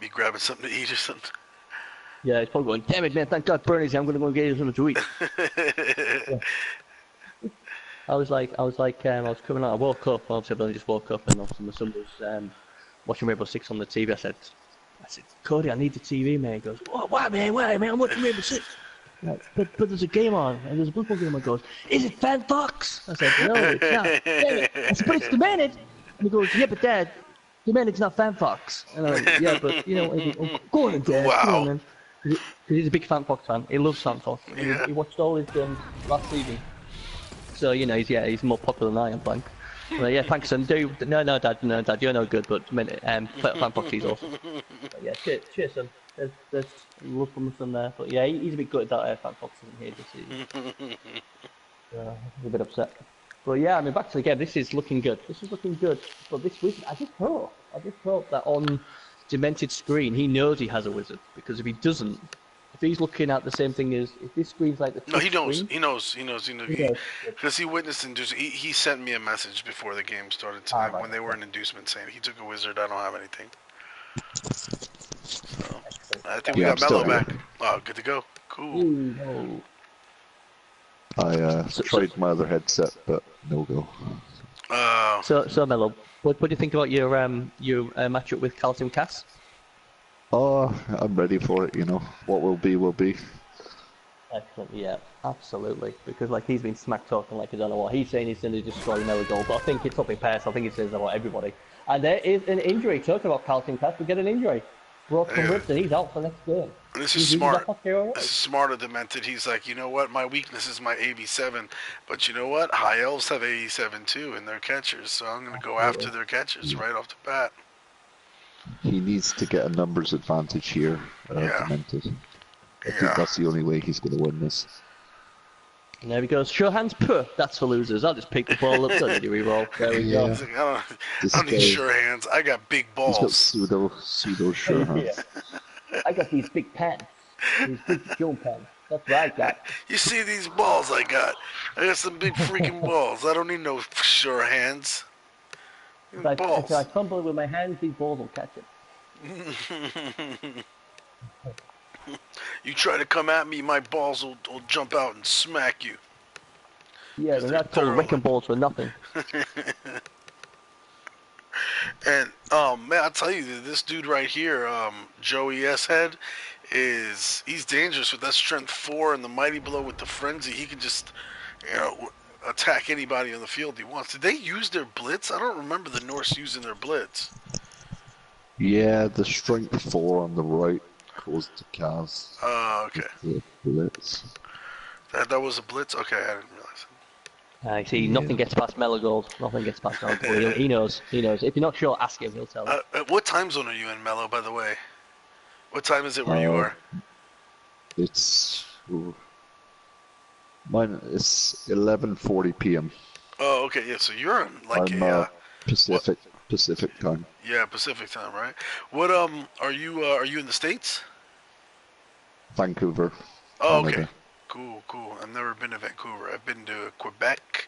be grabbing something to eat or something. Yeah, it's probably going, damn it, man, thank God Bernie's here, I'm going to go get you something to eat. Yeah. I was coming out, I woke up, obviously I've only just woke up, and obviously my son was watching Rainbow Six on the TV. I said, Cody, I need the TV, man. He goes, oh, why, man, I'm watching Rainbow Six. Like, but there's a game on, and there's a football game on. Goes, is it Fan Fox? I said, no, it's not. Damn it. I said, but it's Dymntd. And he goes, yeah, but Dad, Dymntd's not Fan Fox. And I'm like, yeah, but, you know, go on, Dad, wow. come on, man. Because he's a big Fox fan. He loves Fox. Yeah. He watched all his games last season. So, you know, he's more popular than I am, thanks. Well, yeah, thanks, son. No, Dad, you're no good, but Fox, he's awesome. But yeah, cheers, son. There's love from the son there. But yeah, he's a bit good that Fox isn't here this season. I'm a bit upset. But yeah, I mean, back to the game. This is looking good. But this wizard, I just hope that on Dymntd screen he knows he has a wizard, because if he doesn't, if he's looking at the same thing as if this screen's like the No, he knows. screen, He knows. Because he witnessed inducement. He sent me a message before the game started tonight when they were in inducement saying he took a wizard. I don't have anything. So I think we got Mello back. Oh, good to go. Cool. I tried my other headset, but no go. So Mello, what do you think about your matchup with Calcium Cass? Oh, I'm ready for it. You know, what will be will be. Excellent, yeah, absolutely. Because like he's been smack talking like I don't know what he's saying. He's going to destroy Mello goal, but I think it's up in pairs. I think he says that about everybody. And there is an injury. Talking about Calcium Cass, we get an injury. Broken ribs, and he's out for next game. This is smart. This is smart of Dymntd. He's like, you know what? My weakness is my AB7, but you know what? High elves have AB7 too in their catchers, so I'm going to go after their catchers right off the bat. He needs to get a numbers advantage here. Dymntd. I think that's the only way he's going to win this. And there he goes. Show hands, puh. That's for losers. I'll just pick the ball up. Don't need to re-roll. There we go. Like, I don't need sure hands. I got big balls. He's got pseudo sure hands. I got these big pants. These big Joe pants. That's what I got. You see these balls I got? I got some big freaking balls. I don't need no sure hands. If I fumble it with my hands, these balls will catch it. You try to come at me, my balls will jump out and smack you. Yeah, they're not called wrecking balls for nothing. And man, I'll tell you, this dude right here, Joey S Head, he's dangerous with that strength 4 and the mighty blow with the frenzy. He can just, attack anybody on the field he wants. Did they use their blitz? I don't remember the Norse using their blitz. Yeah, the strength 4 on the right goes to Kaz. Oh, okay. The blitz. That was a blitz? Okay, I didn't realize it. I see. Nothing gets past Mello Gold. Nothing gets past Mello Gold. He knows. If you're not sure, ask him. He'll tell you. What time zone are you in, Mello, by the way? What time is it where you are? It's... Mine is 11:40 p.m. Oh, okay. Yeah, so you're in like I'm Pacific time. Yeah, Pacific time, right? What are you in the States? Vancouver. Oh, Canada. okay. Cool. I've never been to Vancouver. I've been to Quebec.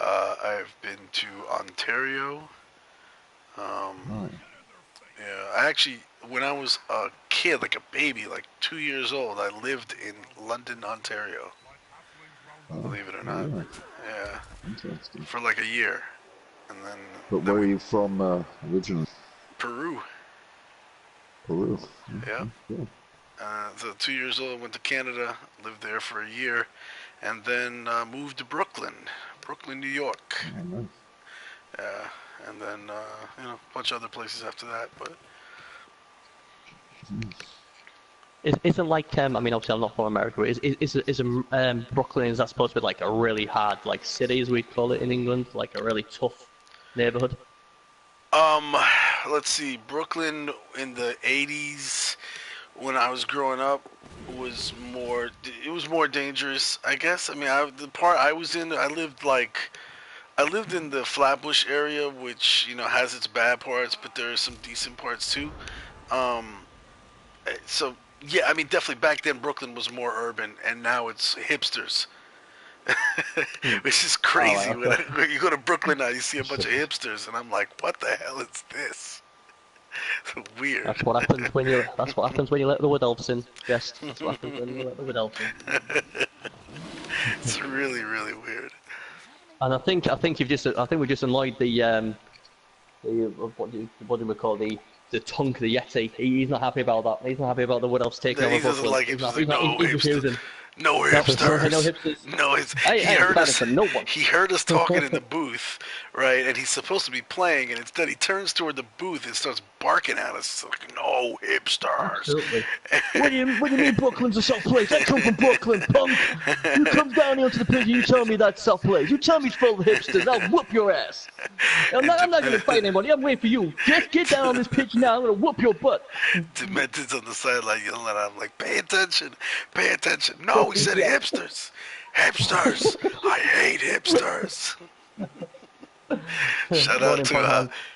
I've been to Ontario. Right. Yeah, I actually, when I was a kid, like a baby, like 2 years old, I lived in London, Ontario. Believe it or not. Right. Yeah. Interesting. For like a year. And then... But where are you from originally? Peru. Peru. Yeah. Cool. So 2 years old, went to Canada, lived there for a year, and then moved to Brooklyn, New York. Oh, nice. Yeah, and then a bunch of other places after that. But Isn't like I mean, obviously I'm not from America. But is Brooklyn, is that supposed to be like a really hard like city, as we'd call it in England, like a really tough neighborhood? Let's see, Brooklyn in the 80s. When I was growing up, was more dangerous, I guess. I mean, the part I was in, I lived in the Flatbush area, which has its bad parts, but there are some decent parts too. So yeah, I mean, definitely back then Brooklyn was more urban, and now it's hipsters. Which is crazy. When you go to Brooklyn now, you see a bunch of hipsters, and I'm like, what the hell is this? Weird. That's what happens when you. That's what happens when you let the wood elves in. Jest. That's what happens when you let the wood elves in. It's really, really weird. And I think we just annoyed the what do we call the Tunk, the Yeti. He's not happy about that. He's not happy about the wood elves taking over. He doesn't like it. He's refusing. No No, hipsters. no hipsters. No, I he ain't heard standing us. for no one. He heard us talking in the booth, right? And he's supposed to be playing, and instead he turns toward the booth and starts barking at us, like, "No hipsters." Absolutely. What do you mean Brooklyn's a soft place? I come from Brooklyn, punk. You come down here to the pitch and you tell me that's soft place. You tell me it's full of hipsters. I'll whoop your ass. I'm not going to fight anybody. I'm waiting for you. Get down on this pitch now. I'm going to whoop your butt. Dymntd's on the sideline yelling at him, like, "Pay attention, pay attention." No, he said hipsters. Hipsters. I hate hipsters.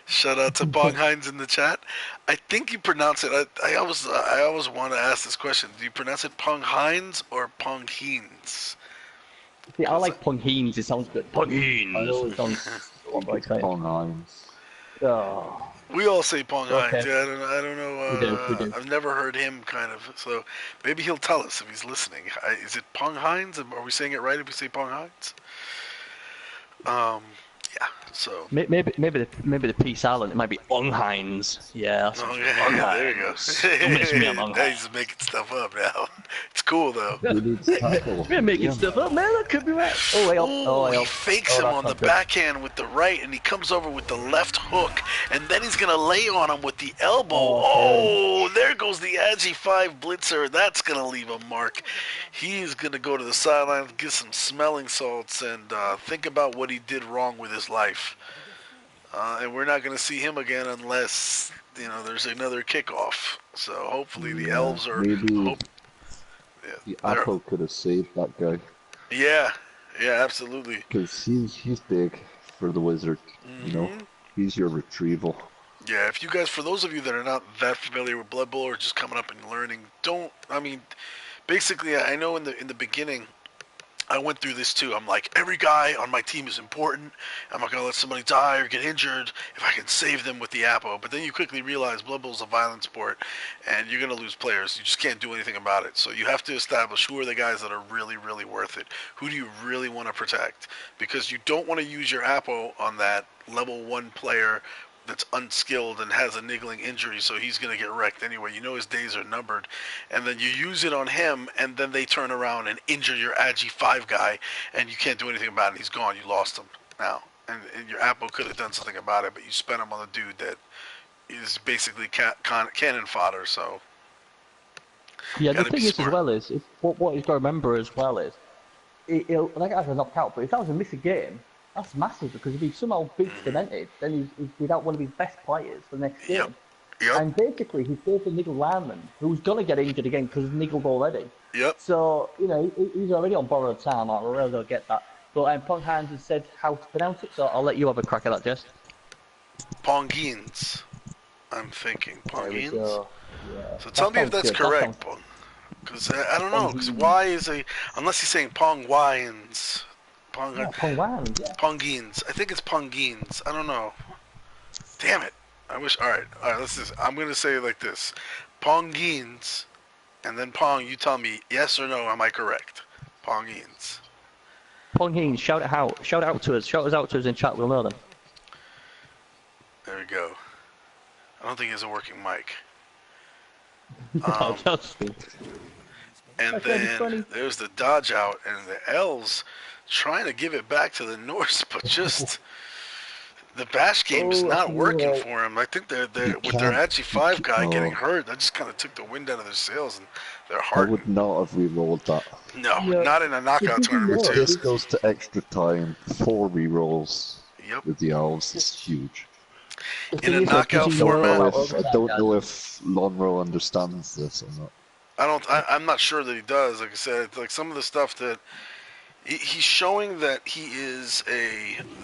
Shout out to Bong Hines in the chat. I think you pronounce it. I always want to ask this question. Do you pronounce it Pong Hines or Pong Hines? See, I like Pungheens. It sounds good. Pungheens. I know it sounds a lot more exciting. Pong Hines. Oh. We all say Pong Hines. Okay. Yeah, I don't know. We do. I've never heard him kind of. So maybe he'll tell us if he's listening. Is it Pong Hines? Are we saying it right if we say Pong Hines? Yeah. So Maybe the P silent. It might be Onghines. Yeah. oh, yeah, there you go. Don't mess with me, I'm Now Onghines. he's making stuff up now. It's cool though. Who needs tackle? We're making stuff up, man. That could be right. Oh, wait up. Oh, wait He up. fakes Oh, him that's on the not good. backhand with the right, and he comes over with the left hook, and then he's going to lay on him with the elbow. Oh, there goes the Agi 5 blitzer. That's going to leave a mark. He's going to go to the sideline, get some smelling salts, and think about what he did wrong with his life. And we're not going to see him again unless, there's another kickoff. So hopefully the elves are... Maybe the Apple could have saved that guy. Yeah, absolutely. Because he's big for the Wizard, He's your retrieval. Yeah, for those of you that are not that familiar with Blood Bowl or just coming up and learning, basically I know in the beginning, I went through this too. I'm like, every guy on my team is important. I'm not going to let somebody die or get injured if I can save them with the Apo. But then you quickly realize Blood Bowl is a violent sport, and you're going to lose players. You just can't do anything about it. So you have to establish who are the guys that are really, really worth it. Who do you really want to protect? Because you don't want to use your Apo on that level 1 player that's unskilled and has a niggling injury, so he's going to get wrecked anyway. His days are numbered. And then you use it on him, and then they turn around and injure your Agi 5 guy, and you can't do anything about it. He's gone. You lost him now. And your Apple could have done something about it, but you spent him on the dude that is basically cannon fodder, so... Yeah, the thing is, as well, is what you've got to remember as well is, that guy's a knockout, but if that was a missing game, that's massive, because if he somehow beats Dymntd, then he's without one of his best players for the next game. Yep. And basically, he's saved the niggle lineman, who's going to get injured again because he's niggled already. Yep. So, he's already on borrowed time. I really don't get that. But Pong Hands has said how to pronounce it, so I'll let you have a crack at that, Jest. Pongines. I'm thinking Pongines. Yeah. So tell me if that's correct, Pong. Because I don't know, because Y is unless he's saying Pong Wines. Pongwines, yeah. Pongines. I think it's Pongines. I don't know. Damn it. I wish. Alright, I'm going to say it like this. Pongines, and then Pong, you tell me yes or no, am I correct? Pongines. Pongines, shout it out. Shout out to us. Shout us out to us in chat, we'll know them. There we go. I don't think he has a working mic. And then there's the dodge out, and the elves trying to give it back to the Norse, but just the bash game is not working for him. I think they're with their Agi 5 guy getting hurt. That just kind of took the wind out of their sails, and they're hard. I would not have re-rolled that. No, not in a knockout tournament too. This goes to extra time, 4 re-rolls with the elves. It's huge. In a knockout format, I don't know if Lonro understands this or not. I'm not sure that he does. Like I said, like some of the stuff that he's showing that he is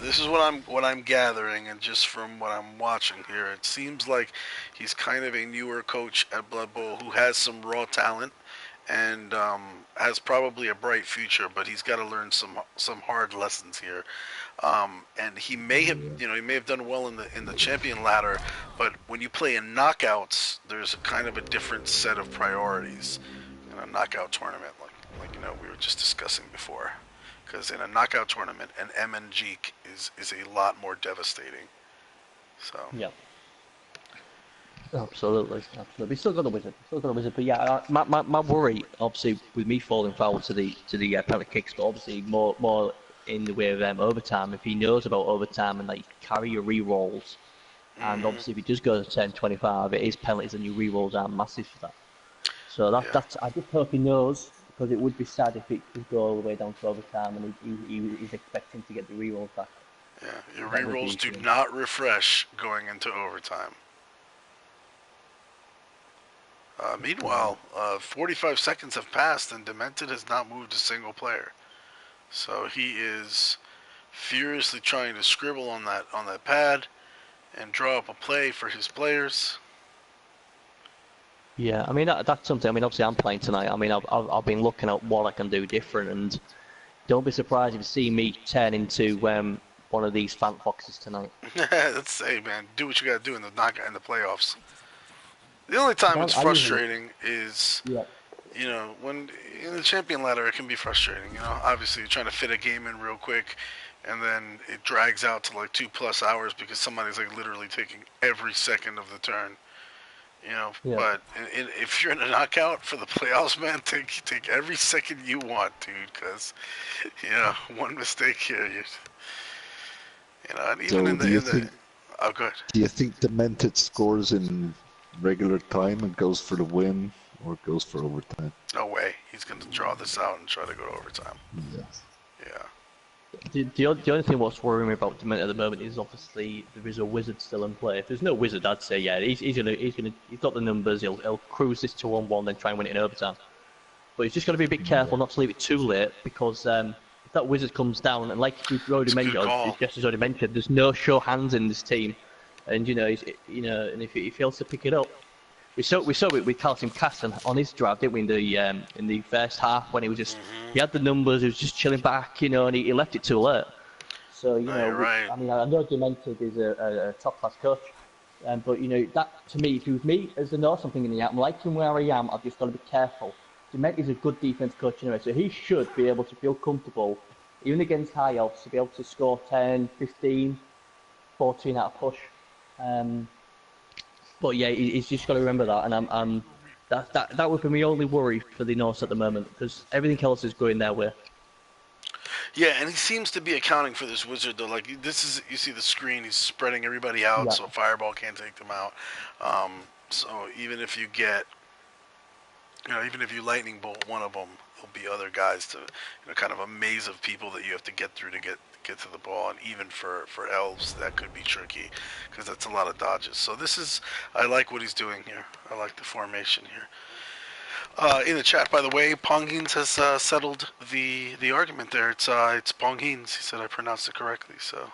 this is what I'm gathering, and just from what I'm watching here, it seems like he's kind of a newer coach at Blood Bowl who has some raw talent and has probably a bright future, but he's got to learn some hard lessons here. And he may have done well in the champion ladder, but when you play in knockouts, there's a kind of a different set of priorities in a knockout tournament, like we were just discussing before. Because in a knockout tournament, an MNG is a lot more devastating. So. Yeah. Absolutely, absolutely. We still got a wizard, But yeah, my worry, obviously, with me falling forward to the penalty kicks, but obviously more in the way of overtime. If he knows about overtime and like carry your re-rolls, and Hmm. obviously if he does go to 10-25, it is penalties and your re-rolls are massive for that. So Yeah, that's I just hope he knows, because it would be sad if it could go all the way down to overtime and he's expecting to get the re-rolls back. yeah. Your That would rerolls be, do not refresh going into overtime. Meanwhile, 45 seconds have passed and Dymntd has not moved a single player. So he is furiously trying to scribble on that pad and draw up a play for his players. yeah. I mean that's something. I mean obviously I'm playing tonight. I mean I've been looking at what I can do different, and don't be surprised if you see me turn into one of these fan foxes tonight. Let's say, man, do what you gotta do in the knockout in the playoffs. The only time it's I usually, frustrating is, yeah, when in the champion ladder, it can be frustrating. Obviously you're trying to fit a game in real quick, and then it drags out to like 2+ hours because somebody's like literally taking every second of the turn. yeah. But if you're in a knockout for the playoffs, man, take every second you want, dude, because one mistake here, and even So in the oh, good. do you think Demented scores in regular time and goes for the win, or goes for overtime? No way, he's going to draw this out and try to go to overtime. Yes. Yeah. The only thing what's worrying me about Dymntd at the moment is obviously there is a wizard still in play. If there's no wizard, I'd say yeah, he's got the numbers. He'll cruise this 2-on-1, then try and win it in overtime. But he's just got to be a bit careful not to leave it too late, because if that wizard comes down, and like we've already It's a good mentioned, call. Jest has already mentioned, there's no show hands in this team, and and if he fails to pick it up, we saw it with Calcium Caston on his drive, didn't we? In the first half, when he had the numbers, he was just chilling back, and he left it too late. So No, you're right. I mean, I know Dymntd is a top class coach, but that to me, if it was me as the North, I'm thinking, I'm liking where I am. I've just got to be careful. Dymntd is a good defense coach anyway, so he should be able to feel comfortable, even against high elves, to be able to score 10, 15, 14 out of push. But yeah, he's just got to remember that, and that would be my only worry for the Norse at the moment, because everything else is going their way. Yeah, and he seems to be accounting for this wizard though. Like you see the screen, he's spreading everybody out, Yeah. so Fireball can't take them out. So even if you get, even if you lightning bolt one of them, there'll be other guys to, kind of a maze of people that you have to get through to get to the ball. And even for elves, that could be tricky because that's a lot of dodges. So I like what he's doing here. I like the formation here. In the chat, by the way, Pongheens has settled the argument there. It's Pongheens. He said I pronounced it correctly. So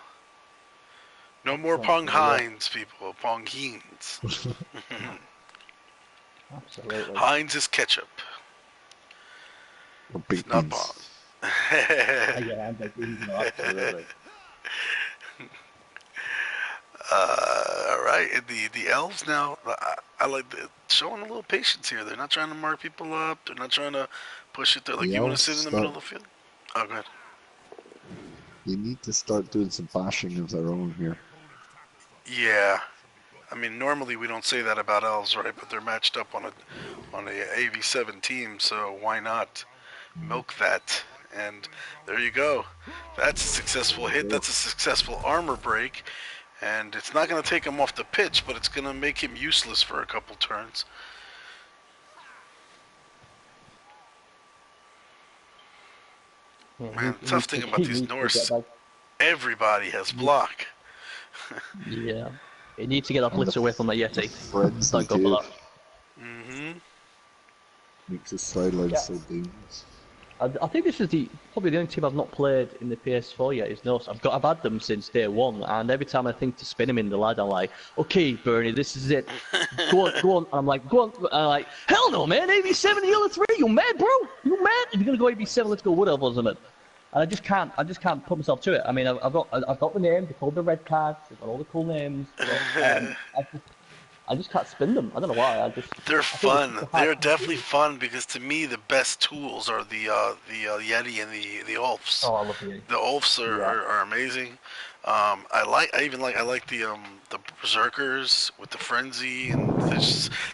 no more Ponghines, people. Pongheens. Absolutely. Heinz is ketchup. Or big It's not beans. Pong. Yeah, I'm like, absolutely. All right, and the elves now. I like showing a little patience here. They're not trying to mark people up. They're not trying to push it. They're like, The you want to elves sit in the middle of the field? Oh, good. They need to start doing some bashing of their own here. Yeah, I mean normally we don't say that about elves, right? But they're matched up on a AV7 team, so why not milk that? And there you go. That's a successful hit. That's a successful armor break. And it's not going to take him off the pitch, but it's going to make him useless for a couple turns. Yeah, Man, tough thing about these Norse, everybody has block. Yeah, he needs to get that blitz away from that Yeti. Friends Don't go for that. Mm-hmm. Makes the sideline so dangerous. I think this is probably the only team I've not played in the PS4 yet. Is Norse. I've had them since day one, and every time I think to spin him in the ladder, I'm like, okay, Bernie, this is it. Go on. And I'm like, go on. And I'm like, hell no, man. AV7 healer 3. You mad, bro? You mad? If you're gonna go AV7, let's go Wood Elf or something. And I just can't put myself to it. I mean, I've got the names. They called the red cards. They've got all the cool names. I just can't spin them. I don't know why. They're I think it's fun. just a hard They're thing to definitely do. fun because to me the best tools are the Yeti and the Ulfs. Oh, I love you. The Ulfs Yeah. are amazing. I like the Berserkers with the Frenzy, and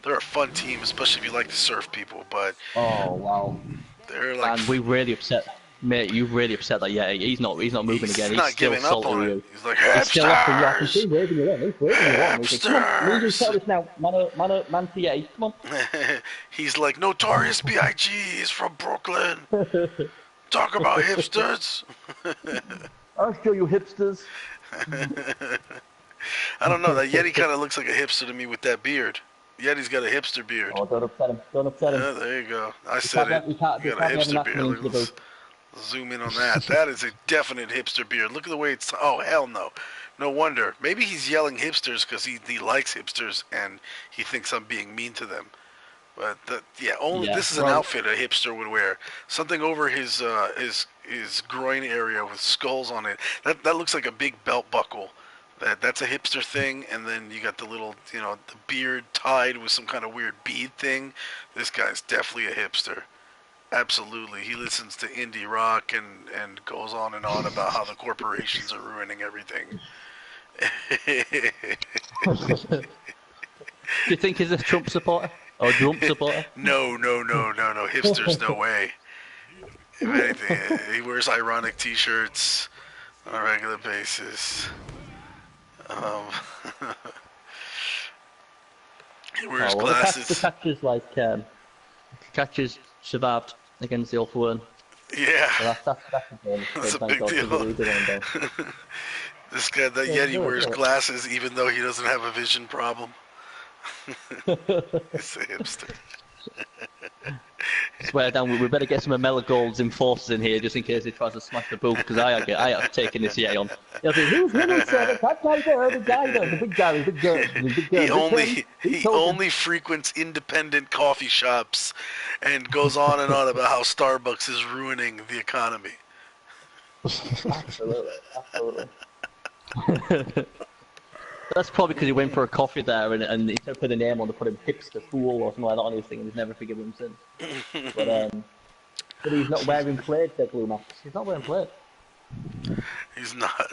they're a fun team, especially if you like to surf people. But Oh wow. they're like Man, we really upset. Mate, you really upset that. Yeah, he's not moving he's again. He's not still giving up salty on with it. you. He's like He's still laughing. You. I can see hipsters, him waving you on. He's waving you on. He's like, come on, me and you hipsters. settle this now. Man to Yeti. Come He's like Notorious B.I.G. is from Brooklyn. on. Talk about hipsters. I'll show you hipsters. I don't know. That Yeti kind of looks like a hipster to me with that beard. Yeti's got a hipster beard. Oh, don't upset him. Don't upset him. There you go. I said it. We You can't got a be having hipster that beard. coming into the Let's booth. zoom in on that. That is a definite hipster beard. Look at the way it's. Oh hell no. No wonder. Maybe he's yelling hipsters because he likes hipsters and he thinks I'm being mean to them. But only Yeah, this is an well, outfit a hipster would wear. Something over his groin area with skulls on it. That looks like a big belt buckle. That's a hipster thing, and then you got the little, the beard tied with some kind of weird bead thing. This guy's definitely a hipster. Absolutely. He listens to indie rock and goes on and on about how the corporations are ruining everything. do you think he's a Trump supporter or Trump supporter? No. Hipsters, no way. If anything, he wears ironic t-shirts on a regular basis. Um, he wears Oh, well, glasses. the catchers catchers survived against the Ulf Wern. Yeah. So that's a game. That's a Thank big God, deal. because we really did This guy, that Yeah, Yeti, do it, wears do it. glasses even though he doesn't have a vision problem. He's a hipster. Swear down, we better get some Amela Gold's enforcers in here just in case he tries to smash the booth because I have taken this yay on. He'll say, who's winning, sir? That guy there, the guy there, the big guy, the big girl, the big girl. He only frequents independent coffee shops and goes on and on about how Starbucks is ruining the economy. Absolutely. That's probably because he went for a coffee there and he put a name on to put him hipster fool or something like that on his thing and he's never forgiven him since. But he's not wearing plaid, there, Blue Max. He's not wearing plaid. He's not.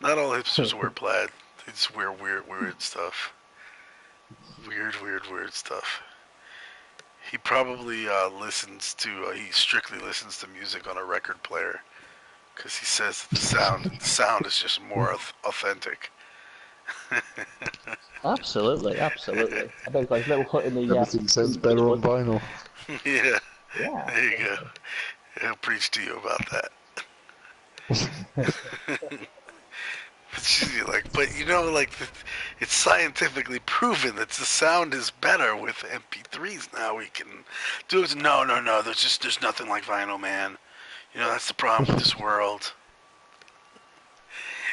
Not all hipsters wear plaid. They just wear weird stuff. Weird stuff. He probably he strictly listens to music on a record player because he says that the sound is just more authentic. Absolutely. I bet like little hut in the Everything sounds better on vinyl. Yeah. Yeah. There you go. He'll preach to you about that. It's scientifically proven that the sound is better with MP3s now. We can do it. No. There's nothing like vinyl, man. That's the problem with this world.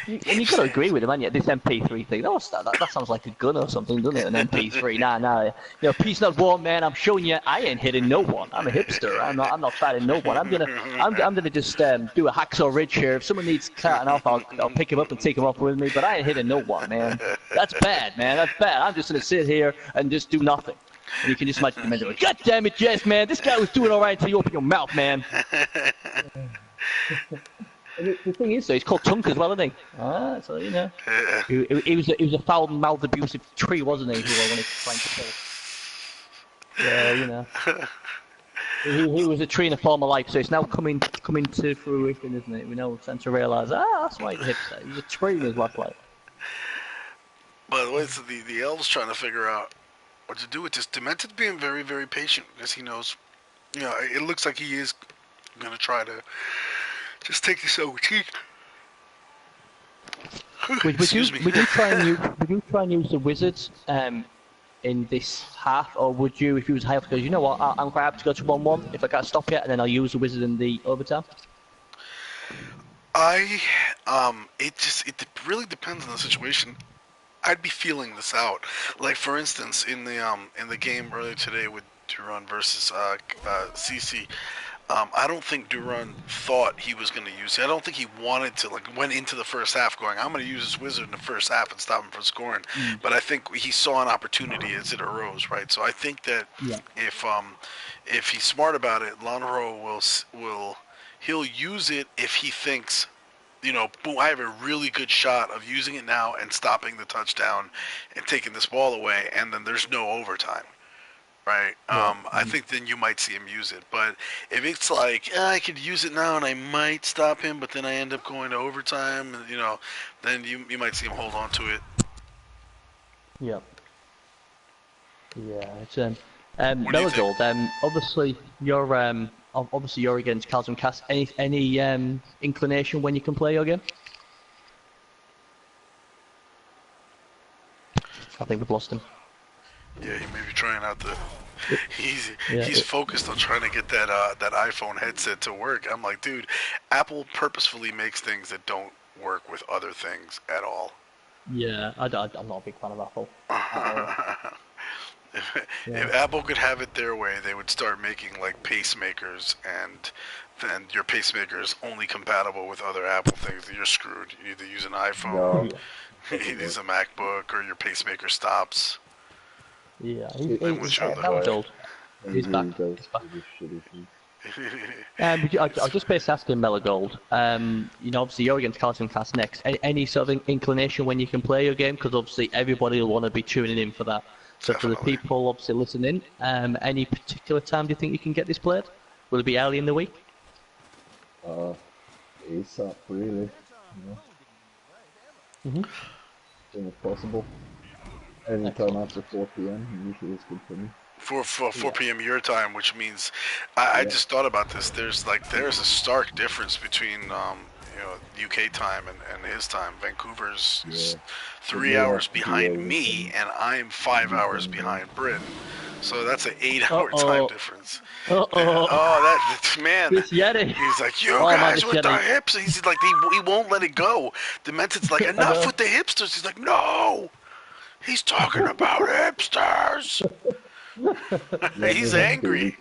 And you got to agree with him, man. Yeah, this MP3 thing. That sounds like a gun or something, doesn't it? An MP3. Nah. Peace not war, man. I'm showing you, I ain't hitting no one. I'm a hipster. I'm not fighting no one. I'm gonna just do a hacksaw ridge here. If someone needs cutting off, I'll pick him up and take him off with me. But I ain't hitting no one, man. That's bad, man. That's bad. I'm just gonna sit here and just do nothing. And you can just imagine the man going, God damn it, Jest, man. This guy was doing all right until you open your mouth, man. The thing is, though, he's called Tunk as well, isn't he? So he was a foul-mouthed, abusive tree, wasn't he? Who I wanted to try and kill. Yeah, He was a tree in a former life, so it's now coming to fruition, isn't it? We now tend to realise, that's why he's a hipster. He was a tree in his last life. By the way, so the elves trying to figure out what to do with this. Dymntd's being very, very patient because he knows, it looks like he is going to try to just take this over. Would you try and use the wizards in this half, or would you, if you was high up, because you know what, I'm quite happy to go to 1-1 if I can't stop yet, and then I'll use the wizard in the overtime. It really depends on the situation. I'd be feeling this out. Like for instance, in the game earlier today with Rd1 versus CC, I don't think Duran thought he was going to use it. I don't think he wanted to, like, went into the first half going, I'm going to use this wizard in the first half and stop him from scoring. Mm. But I think he saw an opportunity as it arose, right? So I think that Yeah. if he's smart about it, Lanro he'll use it if he thinks, boom, I have a really good shot of using it now and stopping the touchdown and taking this ball away, and then there's no overtime. Right. I think then you might see him use it. But if it's like, I could use it now and I might stop him, but then I end up going to overtime, then you might see him hold on to it. Yeah. Yeah. It's What do you think? Meligold. Obviously you're against Carls and Cass. Any inclination when you can play your game? I think we've lost him. Yeah, he may be trying out the. Yeah, He's focused on trying to get that iPhone headset to work. I'm like, dude, Apple purposefully makes things that don't work with other things at all. Yeah, I'm not a big fan of Apple. If Apple could have it their way, they would start making like pacemakers, and then your pacemaker is only compatible with other Apple things. You're screwed. You either use an iPhone, No, you use a MacBook, or your pacemaker stops. Yeah, Then what's your other Meligold. it He's back. really does. He's back. It just shitty thing. I was just basically asking Meligold. Obviously you're against Carlton Cast next. Any sort of inclination when you can play your game? Because obviously everybody will want to be tuning in for that. So for the Definitely. people obviously listening, any particular time do you think you can get this played? Will it be early in the week? ASAP, really. As soon as possible. Anytime after 4 p.m. usually is good for me. 4 p.m. your time, which means I just thought about this. There's a stark difference between UK time and his time. Vancouver's Yeah. 3 hours behind me, and I'm 5 hours behind Britain. So that's an 8-hour time difference. Oh, That man. this Yeti. He's like, you Oh, man, guys this with the Yeti. hips. He's like, he won't let it go. Dymntd's like, enough with the hipsters. He's like, no. He's talking about hipsters. He's angry.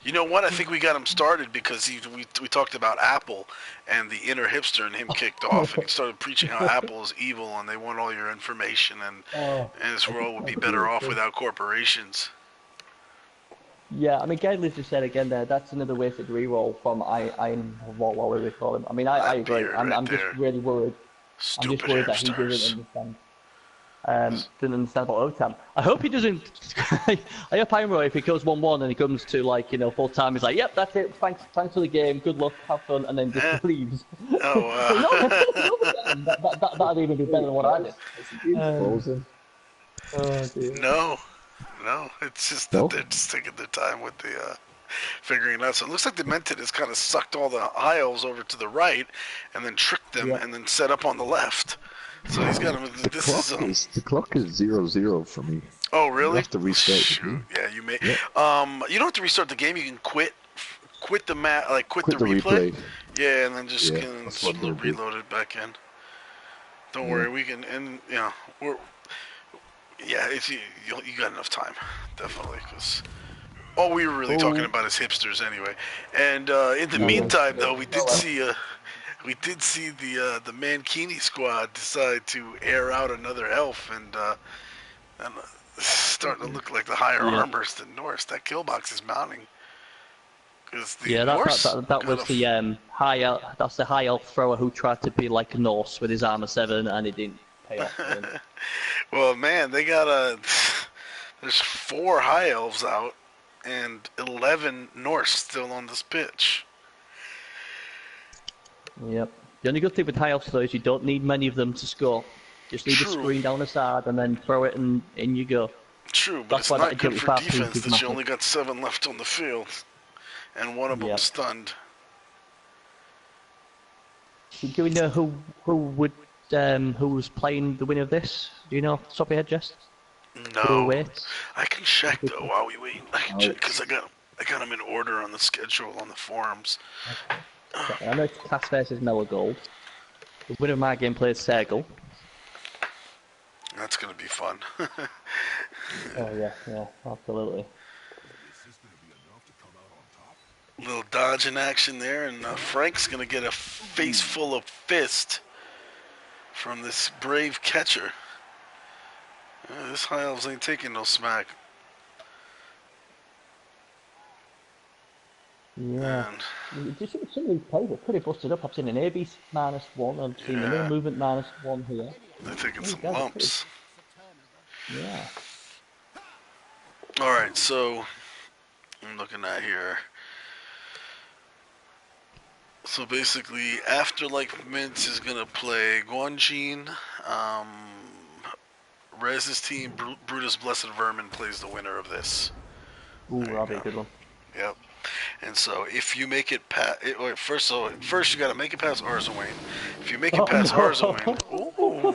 You know what? I think we got him started because we talked about Apple and the inner hipster in him kicked off, and he started preaching how Apple is evil and they want all your information, and this world would be better off without corporations. Yeah, I mean, Gedley's just said again there, that's another wasted reroll from what we call him. I mean, I agree. beard I'm right just there. really worried. I'm just Stupid worried that he hipsters. didn't understand about overtime. I hope he doesn't. I hope I'm right if he goes 1-1 and he comes to full time. He's like, "Yep, that's it. Thanks for the game. Good luck. Have fun," and then just leaves. Oh, That'd even be better than what I did. Frozen. Oh dear. no. It's just that No? they're just taking their time with the figuring it out. So it looks like Dymntd has kind of sucked all the high elves over to the right, and then tricked them, and then set up on the left. So he's got him. The clock is 0-0 for me. Oh, really? You have to restart the Shoot. game. Yeah, you may. Yeah. You don't have to restart the game. You can quit the quit the replay. Yeah, and then just that's what we'll do. reload it back in. Don't worry, we can. And we're. Yeah, it's you got enough time, definitely, because all we were really talking about is hipsters anyway. And in the meantime, though, we did see the Mankini squad decide to air out another elf, and starting to look like the higher armors than Norse. That kill box is mounting. That was the high elf. That's the high elf thrower who tried to be like Norse with his armor 7, and it didn't pay off. Well, man, they got there's 4 high elves out and 11 Norse still on this pitch. Yep. The only good thing with high elves though is you don't need many of them to score. Just need a screen down the side and then throw it and in you go. True, but it's not good for defense that you only got 7 left on the field, and one of them stunned. Do we know who was playing the winner of this? Do you know off the top of your head, Jest? No. I can check though while we wait. I can check because I got them in order on the schedule on the forums. Okay. I know it's Class versus Meligold. The winner of my game plays Sergal. That's gonna be fun. Oh yeah, absolutely. Little dodge in action there, and Frank's gonna get a face full of fist from this brave catcher. This High Elves ain't taking no smack. Yeah. And Just some of these plays are pretty busted up. I've seen an AB -1, I've seen another movement -1 here. they're taking These some guys are lumps. Yeah. Alright, so I'm looking at here. So basically, Afterlife Mints is gonna play Guanjin. Rez's team, Brutus Blessed Vermin, plays the winner of this. Ooh, There you that'll be go. a good one. Yep. And so if you make it past, first you gotta make it past Arzawane. If you make it past Arzawane, ooh,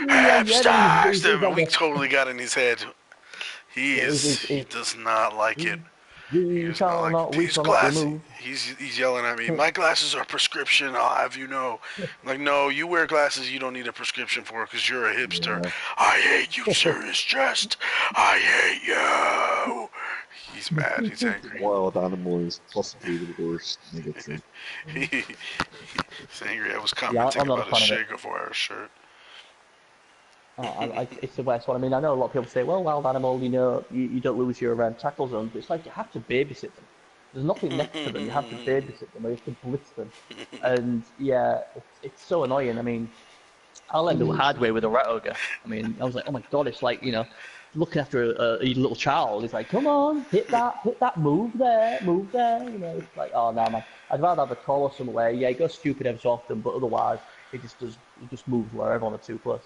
hamsters! We totally got in his head. He does not like it. He does not like these glasses. He's yelling at me. My glasses are prescription. I'll have you know. I'm like, no, you wear glasses you don't need a prescription for because you're a hipster. Yeah. I hate you, Serious Jest. I hate you. He's mad. He's angry. Wild animal is possibly the worst negative. He's angry. I was commenting I'm not a about his fan of it. Che Guevara shirt. It's the worst one. I mean, I know a lot of people say, well, wild animal, you know, you don't lose your tackle zones, but it's like you have to babysit them. There's nothing next to them. You have to babysit them, or you have to blitz them. And yeah, it's so annoying. I mean, I learned the hard way with a rat ogre. I mean, I was like, oh my god, it's like, you know, looking after a little child. It's like, come on, hit that, move there. You know, it's like, oh no, man. I'd rather have a taller somewhere. Yeah, he goes stupid every so often, but otherwise, he just moves wherever on a 2+.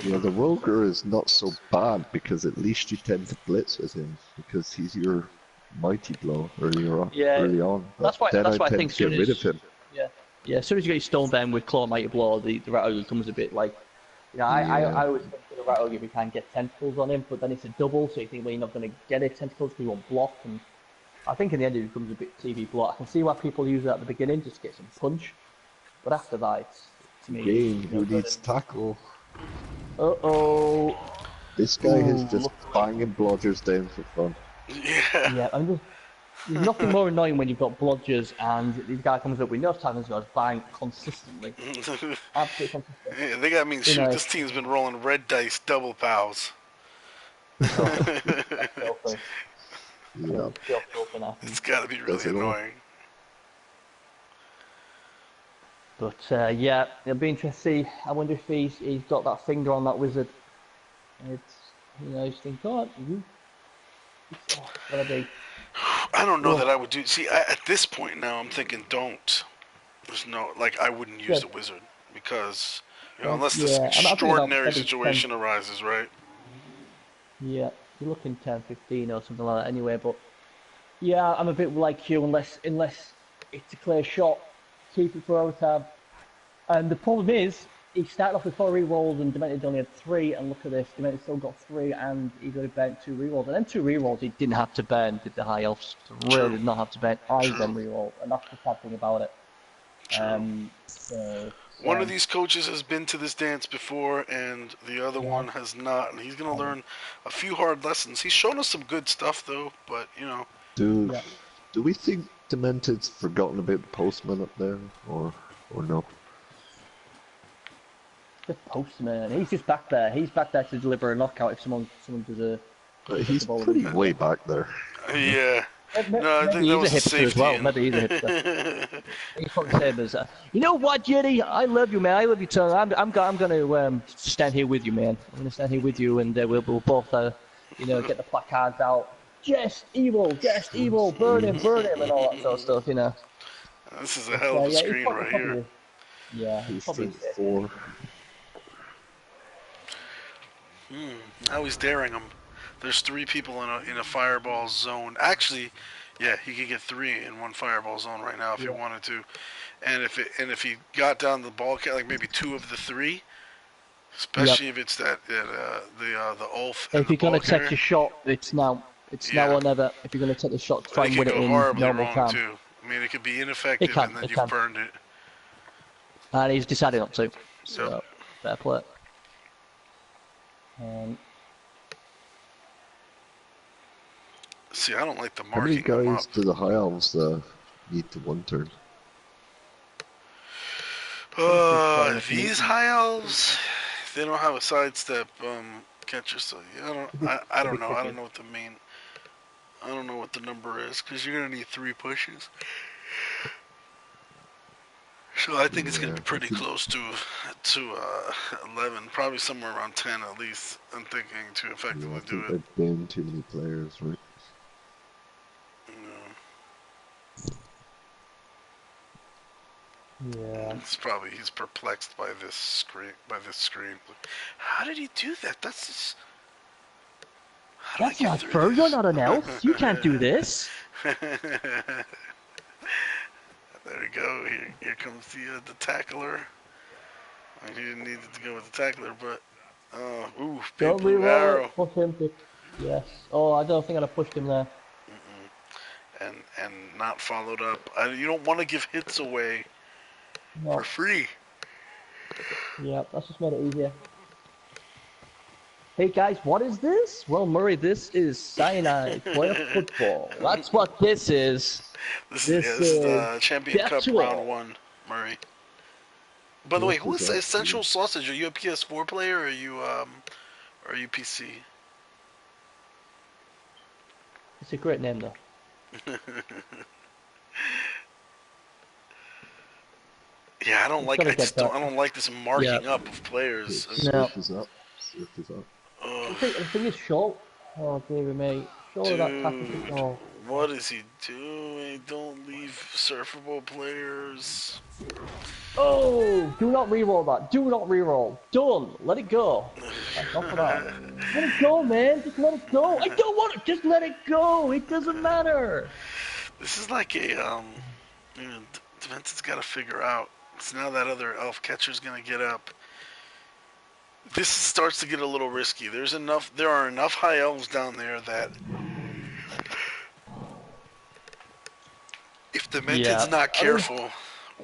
Yeah, the Roger is not so bad because at least you tend to blitz with him because he's your mighty blow early on. But That's why I think to get rid of him. Yeah. As soon as you get your Stonebound with Claw Mighty Blow, the rat ogre becomes a bit like, you know, I always think with the rat ogre we can get tentacles on him, but then it's a double, so you think, well, you're not going to get it tentacles because you won't block, and I think in the end it becomes a bit TV block. I can see why people use it at the beginning just to get some punch, but after that, to me, Game, who needs tackle? Uh-oh. This guy is just banging blodgers down for fun. Yeah. Yeah, I mean, there's nothing more annoying when you've got blodgers and this guy comes up with no tackles and goes bang consistently. Absolutely consistent. Yeah, they got me. Shoot, this team's been rolling red dice double pals. Yeah. It's got to be really annoying. But yeah, it'll be interesting to see. I wonder if he's got that finger on that wizard. It's, you know, you think, God, it's gonna be. I don't know that I would do. See, at this point now, I'm thinking don't. There's no, like, I wouldn't use the wizard because, you know, unless this extraordinary situation arises, right? Yeah, you're looking 10, 15 or something like that anyway. But yeah, I'm a bit like you. Unless it's a clear shot, keep it for overtime. And the problem is, he started off with 4 rerolls and Dymntd only had 3, and look at this, Dymntd still got 3 and he got to burn 2 rerolls. And then 2 rerolls he didn't have to burn, did the High Elves. Really did not have to burn either them rerolls, and that's the sad thing about it. One of these coaches has been to this dance before, and the other one has not. And he's going to learn a few hard lessons. He's shown us some good stuff, though, but, you know. Do we think Dymntd's forgotten about the postman up there, or no? The postman, he's just back there. He's back there to deliver a knockout if someone does a... He's pretty way back there. Yeah. No, I think that was a safety as well. Maybe he's a hipster. He's probably the same as, you know what, Jenny? I love you, man. I love you too. I'm going to stand here with you, man. I'm going to stand here with you, and we'll both, you know, get the placards out. Jest evil, burn him, and all that sort of stuff, you know. This is a hell of a screen right here. Yeah, he's probably 4. Now he's daring him. There's 3 people in a fireball zone. Actually, yeah, he could get 3 in one fireball zone right now if he wanted to. And if he got down the ball count, like maybe 2 of the 3, especially if it's the Ulf. If you're gonna take a shot, it's now or never. If you're gonna take the shot, try and win it in normal time. Too. I mean, it could be ineffective, and then you've burned it. And he's decided not to. So fair play. See, I don't like the How many marking them guys up. do the High Elves need to one turn? These high elves, they don't have a sidestep catcher, so yeah, I don't know. I don't know what the main. I don't know what the number is because you're gonna need 3 pushes. So I think it's gonna be pretty close to 11, probably somewhere around 10 at least. I'm thinking to Yeah, effectively I do think it. they've banned too many players, right? Yeah. It's probably he's perplexed by this screen. How did he do that? That's just. How That's do I not get through fair. this? You're not an elf. You can't do this. There we go. Here comes the tackler. I didn't need to go with the tackler, but ooh, big Don't blue reroll arrow, it. Push him to. Yes. Oh, I don't think I'd have pushed him there. and not followed up. You don't want to give hits away No. for free. Yeah, that's just made it easier. Hey guys, what is this? Well, Murray, this is cyanide player football. That's what this is. This is the Champion Cup Glacial. round 1, Murray. By the way, who is Essential Sausage? Are you a PS4 player or are you PC? It's a great name though. Yeah, I don't like this marking up of players. Surf is up. Surf is up. The thing is, Shaw. Oh, dear me. Shaw that tackle. Oh. What is he doing? Don't leave surfable players. Oh, do not reroll that. Do not reroll. Done. Let it go. Not for that. Let it go, man. Just let it go. I don't want it. Just let it go. It doesn't matter. This is like a Dymntd's got to figure out. So now that other elf catcher's gonna get up. This starts to get a little risky. There are enough high elves down there that if Dymntd's not careful,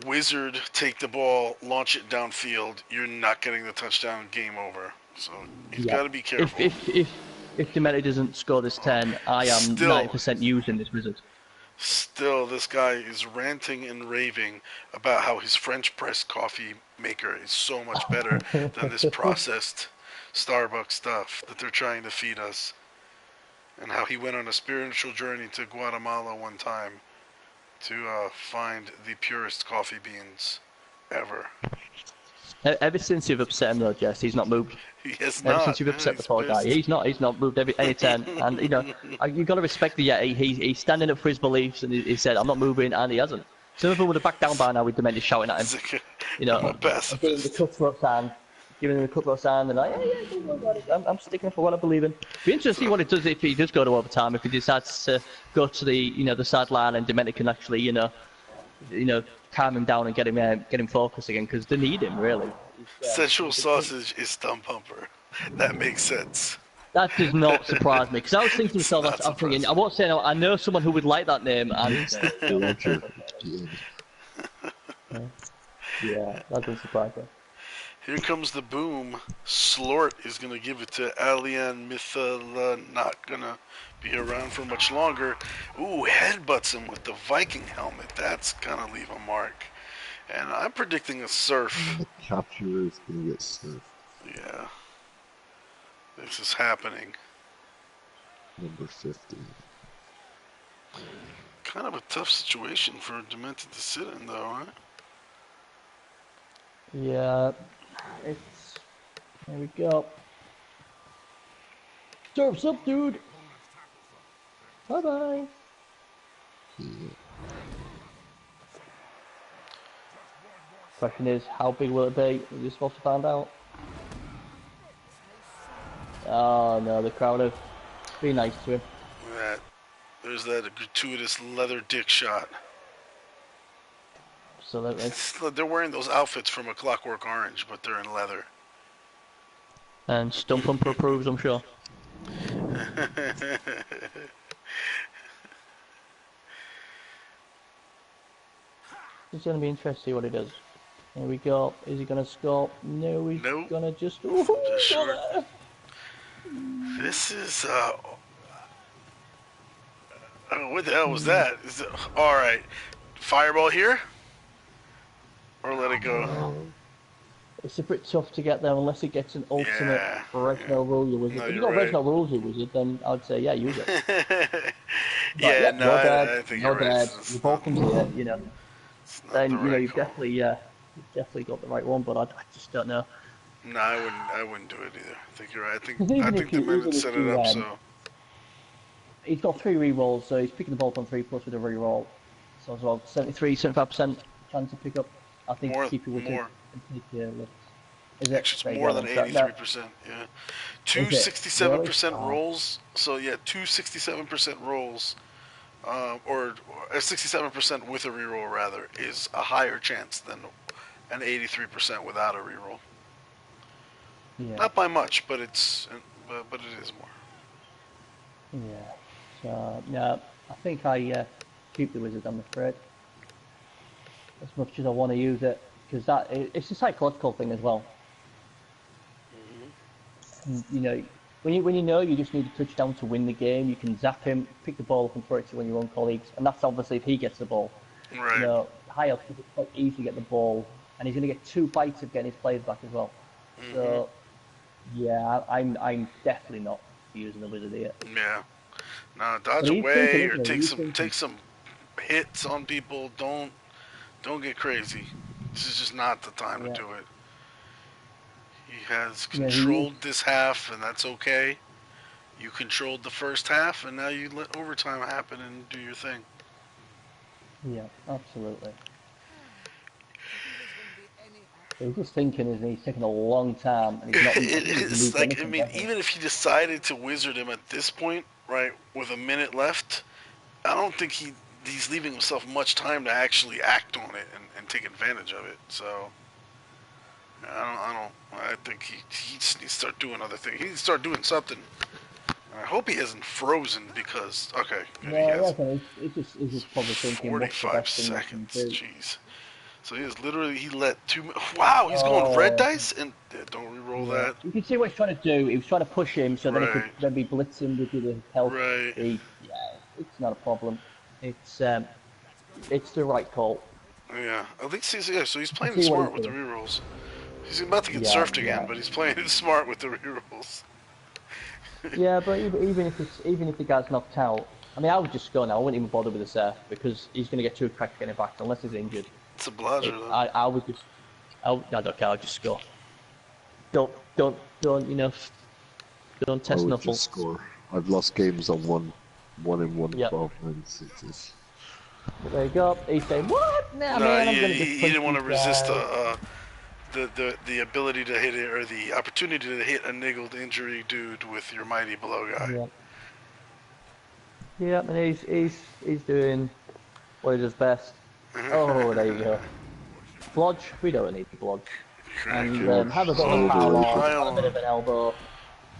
Wizard take the ball, launch it downfield. You're not getting the touchdown. Game over. So he's got to be careful. If Dymntd doesn't score this 10, I am 90% using this Wizard. Still, this guy is ranting and raving about how his French press coffee maker is so much better than this processed Starbucks stuff that they're trying to feed us. And how he went on a spiritual journey to Guatemala one time to find the purest coffee beans ever. Ever since you've upset him though, Jest, he's not moved. He has Ever not. since you've upset the poor guy, he's not moved any turn. And you know, you've got to respect the Yeti. He's standing up for his beliefs, and he said, "I'm not moving," and he hasn't. Some of them would have backed down by now with Dymntd shouting at him. You know, giving the cutthroat hand, and like, yeah, I'm sticking up for what I believe in. Be interesting to see what it does if he does go to overtime. If he decides to go to the sideline, and Dymntd can actually, you know, calm him down and get him focused again, because they need him really. Sensual Sausage is Stump Humper. That makes sense. That does not surprise me, because I was thinking to myself, I'm thinking, I won't say no, I know someone who would like that name, and yeah, that doesn't surprise me. Here comes the boom. Slort is going to give it to Alian Mithala, not going to be around for much longer. Ooh, headbutts him with the Viking helmet. That's going to leave a mark. And I'm predicting a surf. The capturer is going to get surfed. Yeah. This is happening. Number 50. Kind of a tough situation for Dymntd to sit in, though, right? Yeah. Here we go. Surf's up, dude. Bye-bye. Yeah. Question is, how big will it be? We're supposed to find out. Oh no, the crowd have been nice to him. There's that gratuitous leather dick shot. Absolutely. They're wearing those outfits from A Clockwork Orange, but they're in leather. And Stump Humper approves, I'm sure. It's going to be interesting to see what he does. Here we go. Is he going to score? No, he's going to just... This is... Oh, what the hell was that? Is it, all right, fireball here, or let it go. It's a bit tough to get there unless it gets an ultimate Yeah. Reginald Rule your wizard. No, If you you're got right. Reginald Rules your wizard, then I'd say yeah, use it. But Yeah, yeah, no, you're dead. I think You're you're right. dead. It's You're not, both here. You know, it's not then the you know right you've call. definitely got the right one. But I just don't know. No, I wouldn't do it either. I think you're right. Because I even think if the you men had even set if it you up so. he's got 3 rerolls, so he's picking the ball from 3 plus with a reroll. So as well, 75% chance to pick up. I think More, keep your wizard more. and take your looks. Is it? Actually, it's There you more go than then. That 83%. Yeah, is two it. Really? 67% Oh. rolls. So yeah, two 67% rolls, or a 67% with a reroll rather is a higher chance than an 83% without a reroll. Yeah. Not by much, but but it is more. Yeah. So yeah, I think I keep the wizard. I'm afraid, as much as I want to use it, because it's a psychological thing as well. And, you know, when you know you just need a touchdown to win the game, you can zap him, pick the ball up and throw it to one of your own colleagues, and that's obviously if he gets the ball. You Right. know, high up, he can quite easily get the ball, and he's going to get 2 bites of getting his players back as well. So yeah, I'm definitely not using the wizard here. Yeah. Now But dodge he's thinking, away or isn't he? He's take thinking. some hits on people. Don't get crazy. This is just not the time to Yeah, do it. He has yeah, he is. controlled this half, and that's okay. You controlled the first half, and now you let overtime happen and do your thing. Yeah, absolutely. He's just thinking, isn't he? He's taking a long time, and he's not. I think he's It's moved like, I anything mean, yet here. even if he decided to wizard him at this point, right, with a minute left, I don't think he's leaving himself much time to actually act on it and take advantage of it. So I think he just needs to start doing other things. He needs to start doing something. I hope he isn't frozen because okay, good, he No, he hasn't. hasn't. He's just probably thinking, what's the 45 best thing I can seconds. do? Jeez. So he let two. Wow, he's going red Oh, dice and don't re-roll yeah. that. You can see what he's trying to do. He was trying to push him so then he could Right, maybe blitz him with his health. right. Yeah, it's not a problem. It's the right call. Yeah, I think yeah. So he's I playing it see what smart he's with the doing. rerolls. He's about to get Yeah, surfed again, yeah. but he's playing it smart with the rerolls. Yeah, but even if the guy's knocked out, I mean, I would just go now. I wouldn't even bother with the surf because he's going to get 2 cracks getting back unless he's injured. It's a bludger though. I would just, I don't care. I'll just go. Don't don't I test would just knuckle. score. I've lost games on one in Yep. 112 minutes. It is. There you go. He's saying, "What? Nah, No, man, I'm going to just he punch didn't want these to resist guys." the ability to hit it or the opportunity to hit a niggled injury dude with your mighty blow guy. Yeah. Yeah, and he's doing what he does best. Oh, there you go. Blodge. We don't need the blodge. And Blodge have a bit of a is pile overrated. on, a bit of an elbow.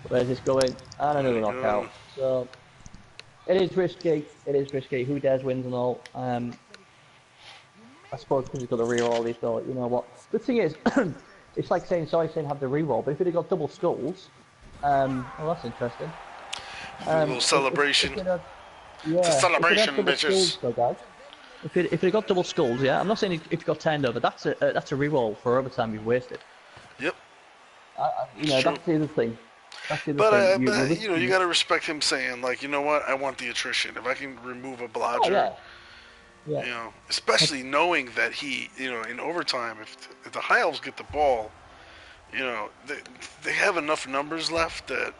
Where's this going? And another knockout. So it is risky. It is risky. Who dares wins and all. I suppose because he's got a reroll, he thought, you know what? The thing is, it's like saying have the reroll, but if he'd have got double skulls, well, that's interesting. A little celebration. It's a celebration, bitches. Skulls, though, guys. If it had got double skulls, yeah, I'm not saying if it got turned over, that's a reroll for overtime you've wasted. Yep. You know, that's the other thing. That's the other But, thing. you got to respect him saying, like, you know what? I want the attrition. If I can remove a blodger, Oh, yeah. Yeah. you know, especially knowing that he, you know, in overtime, if the High Elves get the ball, you know, they have enough numbers left that,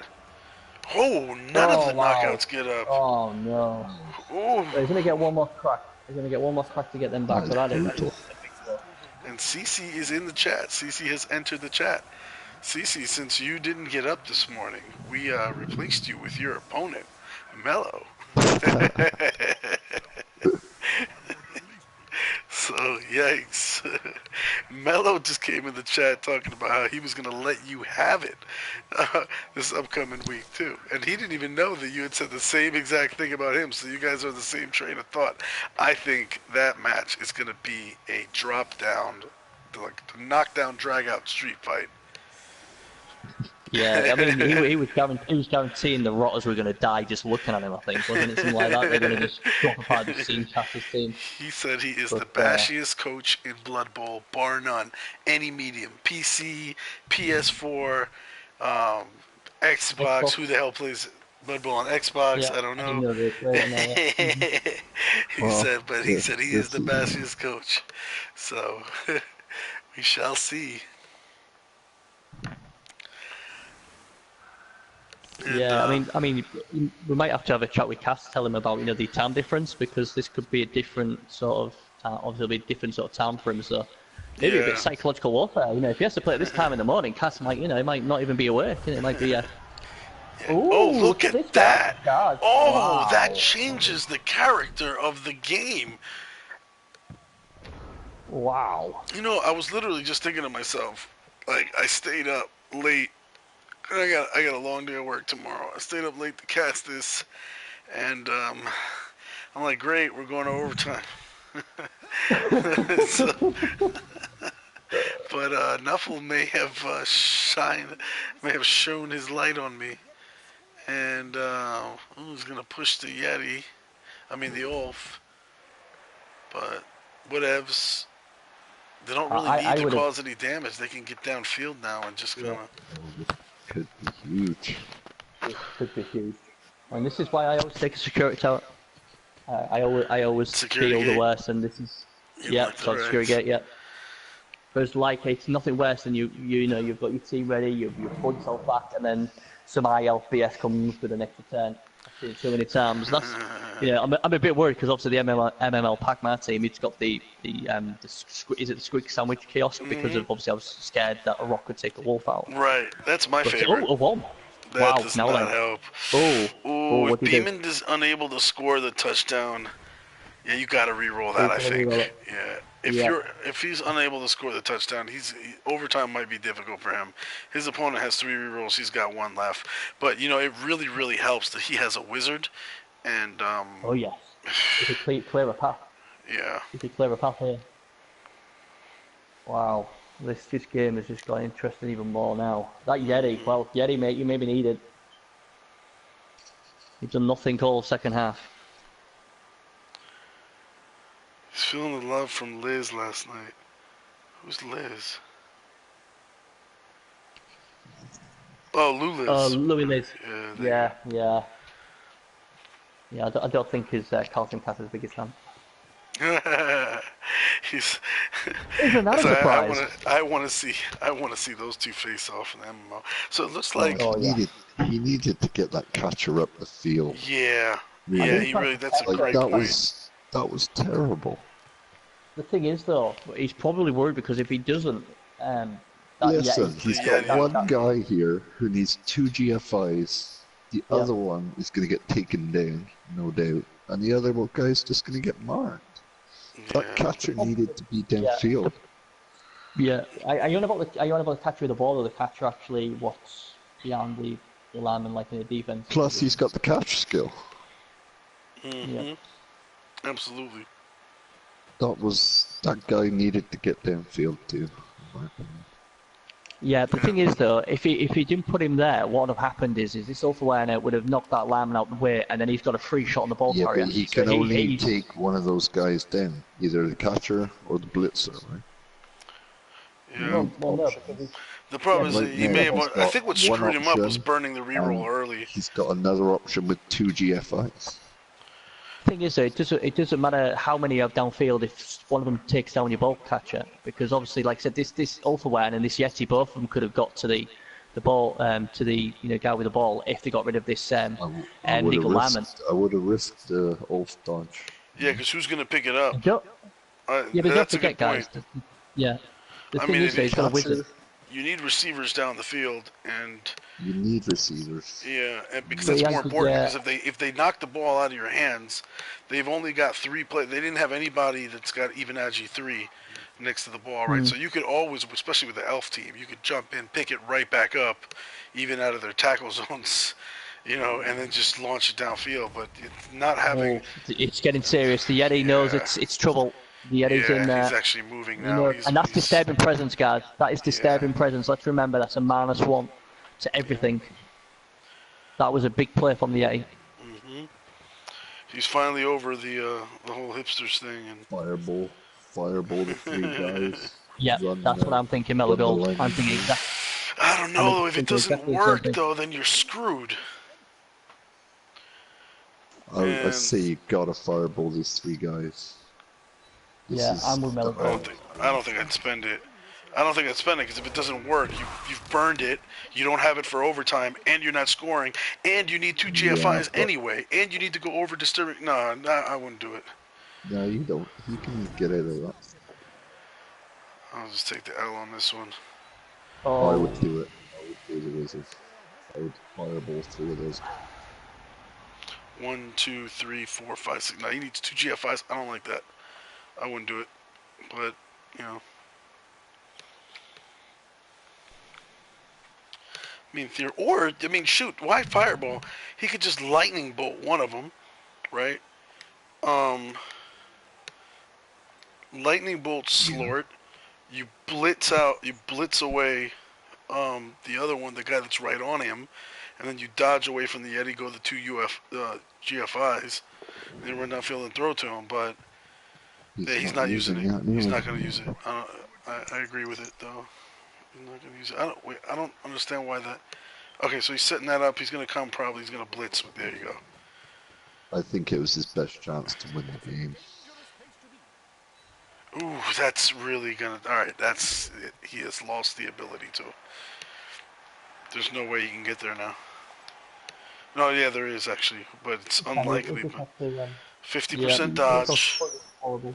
none of the knockouts get up. Oh, no. Ooh. So he's going to get one more crack. He's going to get one more crack to get them back. But I don't know. And CC is in the chat. CC has entered the chat. CC, since you didn't get up this morning, we replaced you with your opponent, Mello. So, yikes. Mello just came in the chat talking about how he was going to let you have it this upcoming week, too. And he didn't even know that you had said the same exact thing about him, so you guys are the same train of thought. I think that match is going to be a drop-down, like knockdown, drag-out street fight. Yeah, I mean, he was guaranteeing the Rotters were going to die just looking at him, I think, wasn't it? Something like that. They're going to just drop apart the Steam Casters team. He said he is But, the bashiest coach in Blood Bowl, bar none. Any medium. PC, PS4, Xbox. Who the hell plays Blood Bowl on Xbox? Yeah, I don't know. He said he is the bashiest coach. So, we shall see. And, yeah, I mean, we might have to have a chat with Cass, tell him about the time difference, because this could be a different sort of obviously it'll be a different sort of time for him. So maybe a bit of psychological warfare. If he has to play at this time in the morning, Cass might he might not even be awake. It might be a. Ooh, oh, look at that! God. Oh, Wow. that changes the character of the game. Wow. I was literally just thinking to myself, like, I stayed up late. I got a long day of work tomorrow. I stayed up late to cast this, and I'm like, great, we're going to overtime. But Nuffle may have shown his light on me, and who's gonna push the Yeti? I mean the Ulf. But whatevs. They don't really need to cause any damage. They can get downfield now and just kind of. Could be huge. It could be huge. And this is why I always take a security tower. I always feel the worst, and this is security gate. Yeah. But it's like it's nothing worse than you've got your team ready, you've pulled yourself back, and then some IELTS BS comes with an extra turn. I've seen it so many times. That's I'm a bit worried because obviously the MML Pac-Man team, it's got the squeak sandwich kiosk because of obviously I was scared that a rock could take the wolf out. Right, that's my favorite. Oh, a one. That does not help. What if Beamon is unable to score the touchdown, you got to re-roll that. I think. Yeah. If he's unable to score the touchdown, overtime might be difficult for him. His opponent has 3 re-rolls. He's got 1 left. But it really, really helps that he has a wizard, and oh yes, he could clear a path. Yeah. He could clear a path here. Wow, this game has just got interesting even more now. That Yeti, well, Yeti mate, you maybe needed. He's done nothing all second half. He's feeling the love from Liz last night. Who's Liz? Oh, Luliz. Oh, Louis Liz. Yeah. Yeah, I don't think his Carlton Cass is the biggest fan. Isn't that a surprise? I want to see those two face off in the MMO. So it looks like he needed to get that catcher up the field. Yeah. Really. Yeah, that's a great point. That was terrible. The thing is, though, he's probably worried because if he doesn't, listen, he's got one guy here who needs 2 GFIs. The other one is going to get taken down, no doubt, and the other guy's just going to get marked. That catcher needed to be downfield. Yeah, are you on about the catcher of the ball, or the catcher actually what's beyond the lineman, like in the defense? Plus, he's got the catch skill. Yeah, absolutely. That guy needed to get downfield too, in my opinion. Yeah, the thing is though, if he didn't put him there, what would have happened is this Ulfa would have knocked that lineman out the way, and then he's got a free shot on the ball carrier. But he can only take one of those guys down, either the catcher or the blitzer, right? Yeah. Well, no, because the problem is he may have. I think what screwed him up was burning the reroll early. He's got another option with 2 GFIs. The thing is, though, it doesn't matter how many you have downfield if one of them takes down your ball catcher, because obviously, like I said, this Ulfa and this Yeti, both of them could have got to the ball, to the guy with the ball if they got rid of this nickel lineman. I would have risked the Ulf dodge. Yeah, because who's going to pick it up? But don't forget, guys. The thing is, he's got a wizard. You need receivers down the field, and you need receivers. Yeah, and because that's more important. Because if they knock the ball out of your hands, they've only got 3 players. They didn't have anybody that's got even Agi 3 next to the ball, right? So you could always, especially with the Elf team, you could jump in, pick it right back up, even out of their tackle zones, and then just launch it downfield. But it's not having. It's getting serious. The Yeti knows it's trouble. The Yeti's in there. He's actually moving now. And that's disturbing presence, guys. That is disturbing presence. Let's remember that's a -1. to everything. That was a big play from the Yeti. He's finally over the whole hipsters thing, and Fireball the 3 guys. Yeah, that's what I'm thinking, Mellow Gold. I'm thinking exactly. I don't know. If it doesn't exactly the same work thing. though, then you're screwed. I say you gotta fireball these 3 guys. Yeah, I'm with Mellow Gold. I don't think I'd spend it. I don't think I'd spend it because if it doesn't work, you've burned it. You don't have it for overtime, and you're not scoring, and you need 2 GFIs anyway, and you need to go over disturbing. No, I wouldn't do it. No, you don't. You can get out of that. I'll just take the L on this one. Oh. I would do it. I would do the Wizards. I would fireball 3 of those. 1, 2, 3, 4, 5, 6. No, he needs 2 GFIs. I don't like that. I wouldn't do it. But, you know. I mean, shoot, why fireball? He could just lightning bolt one of them, right? Lightning bolt Slort. You blitz away the other one, the guy that's right on him, and then you dodge away from the Yeti, go the 2 GFIs, and then run downfield and throw to him. But he's not using it. He's not going to use it. I agree with it though. He's not going to use it. I don't understand why that. Okay, so he's setting that up. He's going to come probably. He's going to blitz. There you go. I think it was his best chance to win the game. Ooh, that's really going to... Alright, that's... He has lost the ability to. There's no way he can get there now. No, yeah, there is actually, but it's unlikely. 50% dodge. The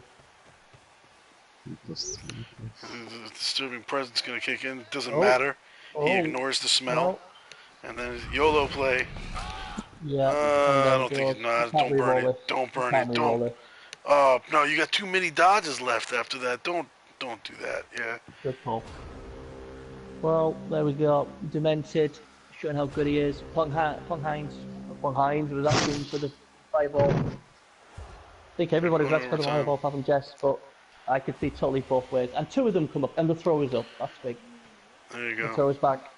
disturbing presence going to kick in. It doesn't matter. He ignores the smell. And then YOLO play. Yeah. I don't think it. Nah, don't burn it. Don't burn it. Don't. Oh no, you got too many dodges left after that. Don't do that. Yeah. Good call. Well, there we go. Dymntd, showing how good he is. Pong Hines was asking for the fireball. I think everybody's asked for the fireball apart from Jest, but I could see totally both ways. And 2 of them come up, and the throw is up. That's big. There you go. The throw is back.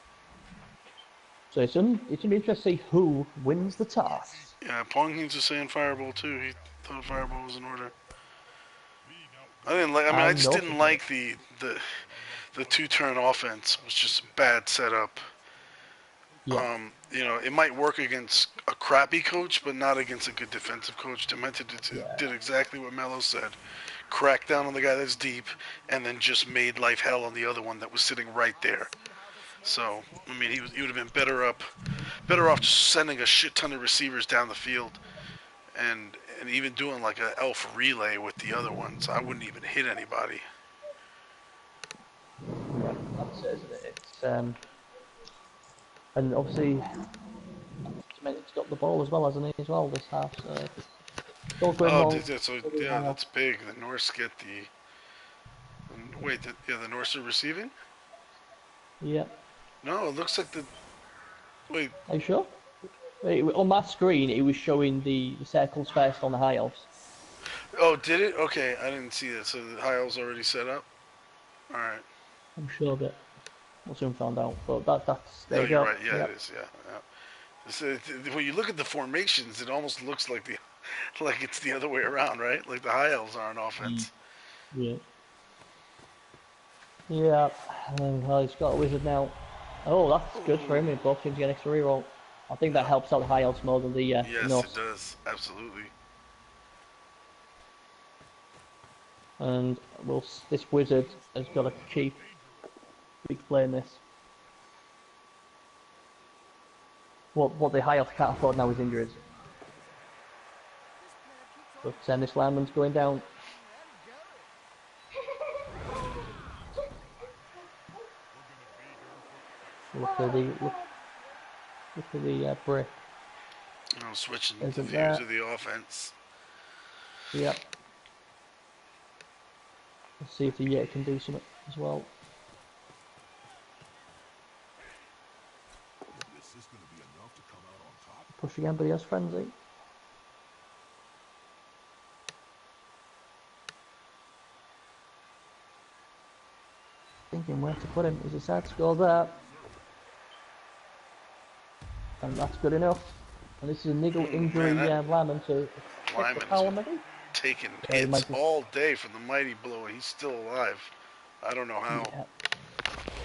So it's gonna be interesting to see who wins the toss. Yeah, Pong Hines was saying fireball too. He thought fireball was in order. I didn't like. I mean, I just didn't like the 2-turn offense. It was just a bad setup. Yeah. You know, it might work against a crappy coach, but not against a good defensive coach. Dymntd did exactly what Mello said. Cracked down on the guy that's deep, and then just made life hell on the other one that was sitting right there. So, I mean, he would have been better off just sending a shit ton of receivers down the field, and even doing like an elf relay with the other ones. I wouldn't even hit anybody. Yeah, that's it, isn't it? It's and obviously, Dymntd's got the ball as well, hasn't he? As well this half. So that's big. The Norse get the. Wait, the Norse are receiving? Yeah. No, it looks like the. Wait. Are you sure? Wait, on my screen, it was showing the circles first on the high elves. Oh, did it? Okay, I didn't see that. So the high elves already set up. All right. I'm sure that we'll soon find out. But that's there No, you go. you're right. Yeah, it is. Yeah. So when you look at the formations, it almost looks like it's the other way around, right? Like the high elves are on offense. Yeah. Yeah. Well, he's got a wizard now. Oh, that's good for him. If both teams get extra reroll, I think that helps out the high elves more than the Yes, Norse. it does. Absolutely. And this wizard has got a cheap big play in this. What the high elves can't afford now is injuries. But this lineman's going down. Look at the break. Switching the views of the offense. Yep. Let's see if the Yeti can do something as well. Push again, but he has frenzy. Thinking where to put him. He's decided to go there. And that's good enough. And this is a niggle injury, Lyman to check the power, maybe? Taking Yeah, hits all day from the mighty blow, and he's still alive. I don't know how.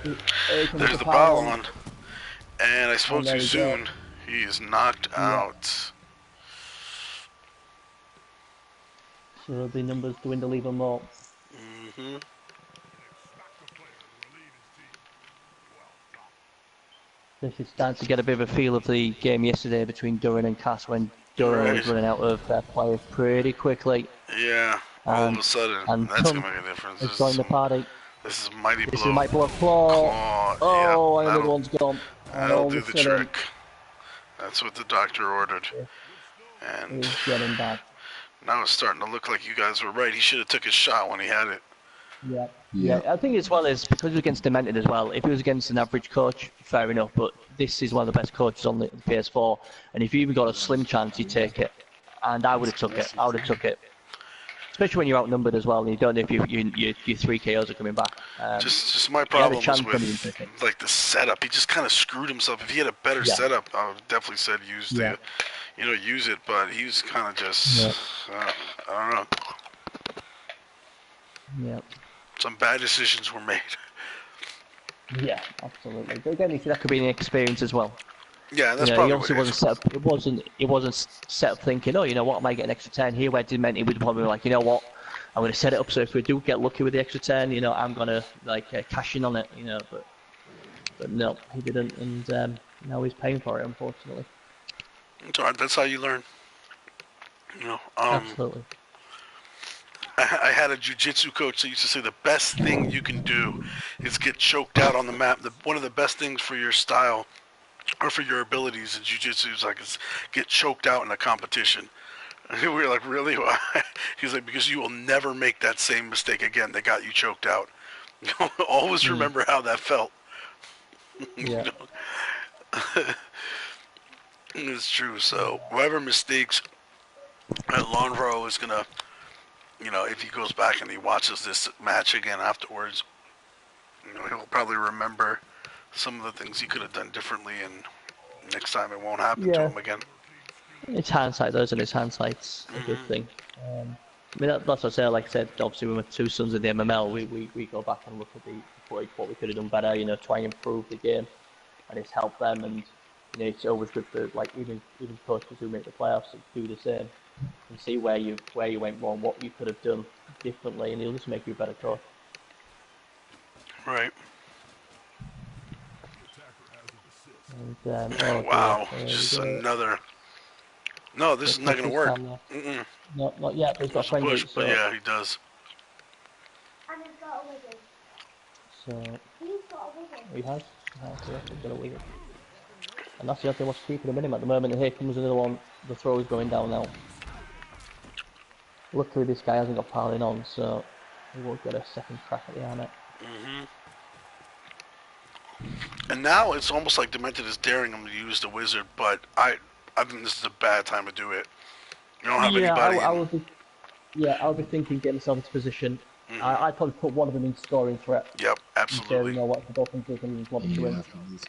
There's the pile on. And I spoke too soon. He is knocked out. So the numbers dwindle even more. This is starting to get a bit of a feel of the game yesterday between Duran and Cass when Duran was running out of players pretty quickly. Yeah, all of a sudden. That's going to make a difference. It's joined the party. This is mighty blow. This is mighty blow claw. Oh, and another one's gone. That'll do the trick. That's what the doctor ordered. And he's getting back. Now it's starting to look like you guys were right. He should have took his shot when he had it. Yeah. I think as well as because it was against Dymntd as well. If it was against an average coach, fair enough. But this is one of the best coaches on the PS4, and if you even got a slim chance, you take it. And I would have took it. Especially when you're outnumbered as well, and you don't know if your 3 KOs are coming back. Just my problem was with like the setup. He just kind of screwed himself. If he had a better setup, I would definitely said use it. But he was kind of just I don't know. Yeah. Some bad decisions were made. Yeah, absolutely. But again, that could be an experience as well. Yeah, that's probably what it wasn't set up. It wasn't set up thinking, oh, you know what, I might get an extra 10 here. Where Dymntd would probably be like, you know what, I'm going to set it up so if we do get lucky with the extra 10, I'm going to cash in on it, But no, he didn't, and now he's paying for it, unfortunately. It's alright. That's how you learn. Absolutely. I had a jiu-jitsu coach that used to say the best thing you can do is get choked out on the map. One of the best things for your style or for your abilities in jiu-jitsu is get choked out in a competition. And we were like, really? Why? He's like, because you will never make that same mistake again. They got you choked out. Always remember how that felt. Yeah. It's true. So whoever mistakes at Lonro is going to, if he goes back and he watches this match again afterwards, he'll probably remember some of the things he could have done differently, and next time it won't happen to him again. It's hindsight, though, isn't it? Hindsight's a good thing. That's what I say. Like I said, obviously, with my 2 sons in the MML, we go back and look at the footage, what we could have done better, try and improve the game, and it's helped them. And it's always good for even coaches who make the playoffs to do the same and see where you went wrong, what you could have done differently, and it'll just make you a better coach. Right. And, wow, just another. No, this is not going to work. No, not yet. He's got a friend. Push, but yeah, he does. And he's got a wizard. So He's got a wizard. he has. He's got a wizard. And that's the other thing what's keeping him in him at the moment. And here comes another one. The throw is going down now. Luckily, this guy hasn't got piling on, so he won't get a second crack at the armor. And now it's almost like Dymntd is daring him to use the wizard, but I think this is a bad time to do it. You don't have anybody. I would be thinking get myself into position. I'd probably put one of them in scoring threat. Yep, absolutely. So, what the Dolphins do and lob it to him.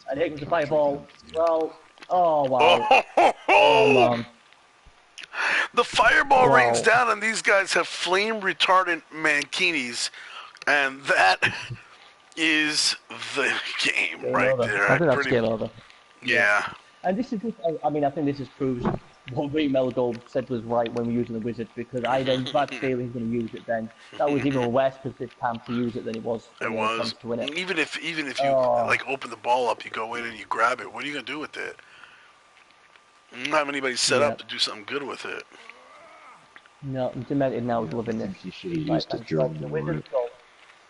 And here comes the fireball. Well, oh wow. Oh man. The fireball rains down, and these guys have flame retardant mankinis, and that is the game right there. I think that's game over. Yeah. And this is, I think this proves what Melgold said was right when we were using the wizard, because I then had a feeling he was going to use it then. That was even worse because this time to use it than it was. It was. To win it. Even if you open the ball up, you go in and you grab it. What are you going to do with it? You don't have anybody set up to do something good with it. No, Dymntd now is loving this. He should have used the drum.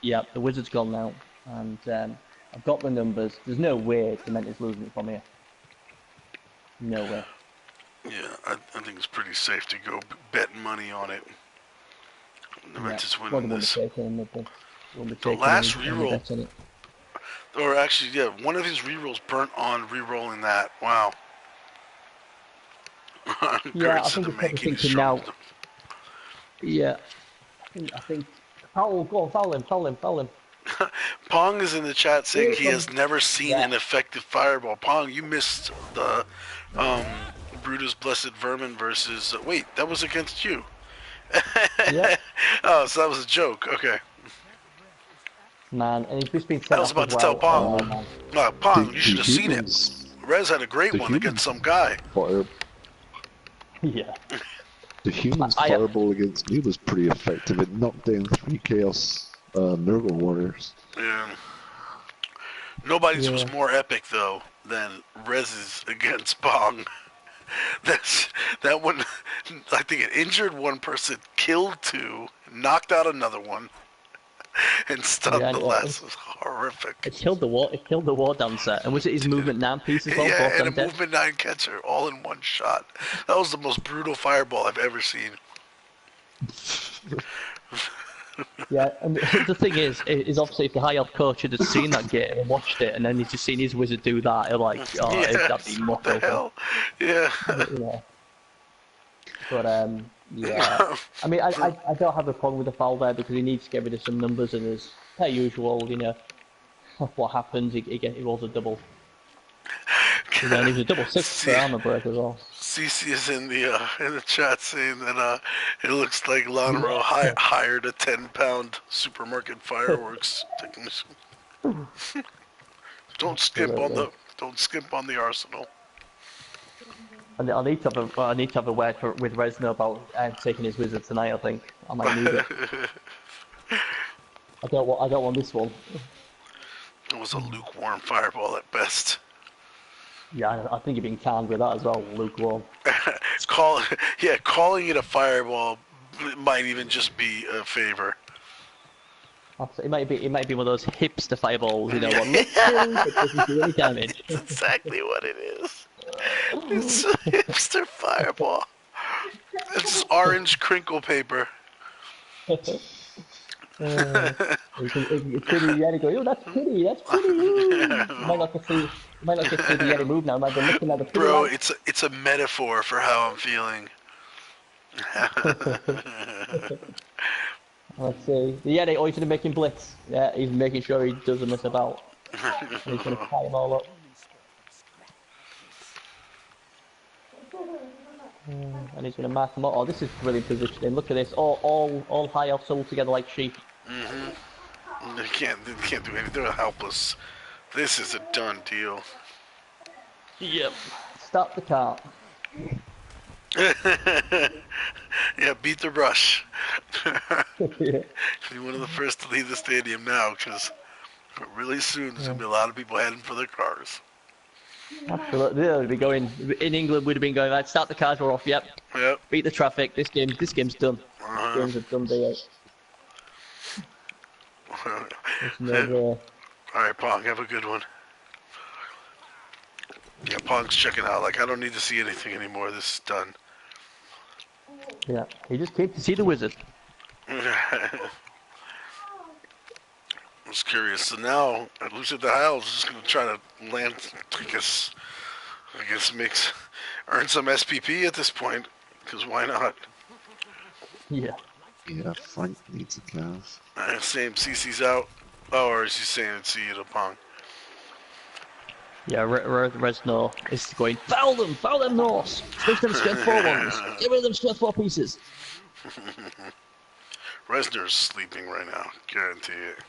Yeah, the wizard's gone now, and I've got the numbers. There's no way Dymntd's losing it from here. No way. Yeah, I think it's pretty safe to go bet money on it. Dymntd's winning this. The last reroll, or actually, yeah, one of his rerolls burnt on rerolling that. Wow. Yeah, I think it's probably thinking now. Yeah, I think. Foul him. Pong is in the chat saying he has never seen Yeah. an effective fireball. Pong, you missed the Brutus Blessed Vermin versus. Wait, that was against you. Yeah. Oh, so that was a joke. Okay. Man, and he's just been I sent was off as about to tell well. Oh, Pong. man. Pong, you The should have seen it. humans, Rez had a great the one against humans some guy. fire, Yeah. the humans I- fireball against me was pretty effective. It knocked down 3 Chaos Nurgle Warriors. Yeah. Nobody's Yeah. was more epic though than Rez's against Pong. That one. I think it injured one person, killed two, knocked out another one, and stunned Yeah, the and last. It was horrific. it killed the war dancer. And was it his movement 9 piece as well? Yeah, Both and a them dead? movement 9 catcher, all in one shot. That was the most brutal fireball I've ever seen. Yeah, and the thing is obviously if the high elf coach had seen that game and watched it, and then he's just seen his wizard do that, he'll like, oh, that'd be What much the open. hell? Yeah. Yeah. But yeah. I mean, I don't have a problem with the foul there because he needs to get rid of some numbers, and as per usual, you know, what happens? He rolls a double. You know, and he was a double 6 for armor break as well. CC is in the chat saying that it looks like Lonero hired a 10-pound supermarket fireworks technician. Don't skimp on the arsenal. And I need to have a word with Resno about taking his wizard tonight. I think I might need it. I don't want this one. It was a lukewarm fireball at best. Yeah, I think you've been canned with that as well, lukewarm. Calling it a fireball might even just be a favor. It might be one of those hipster fireballs, you know, what looks cool but doesn't do any damage. That's exactly what it is. It's a hipster fireball. It's orange crinkle paper. It's pretty Yeti go, oh, that's pretty. You might not get to see the Yeti move now. You might be looking at the pretty Bro, lights. it's a metaphor for how I'm feeling. Let's see. The Yeti, he's going to make him blitz. Yeah, he's making sure he doesn't miss about. And he's going to tie him all up. And he's going to mark them up. Oh, this is brilliant positioning. Look at this. All high elves all together like sheep. They can't do anything. They're helpless. This is a done deal. Yep. Stop the cart. Yeah, beat the rush. Yeah. Be one of the first to leave the stadium now, because really soon there's gonna be a lot of people heading for their cars. Absolutely. They'd be going in England. We'd have been going. Right, start the cars. We're off. Yep. Yep. Beat the traffic. This game's done. This game's a done deal. All right, Pong, have a good one. Yeah, Pong's checking out. Like, I don't need to see anything anymore. This is done. Yeah. He just came to see the wizard. I was curious. So now, at least at the house, is just gonna try to land. I guess earn some SPP at this point. Because why not? Yeah. Yeah, Frank needs a calf. Same. CC's out. Oh, or is he saying see you to Pong? Yeah, Resno is going, foul them, Norse! Switch them strength 4 ones! Get rid of them strength 4 pieces! Resner's sleeping right now, guarantee it.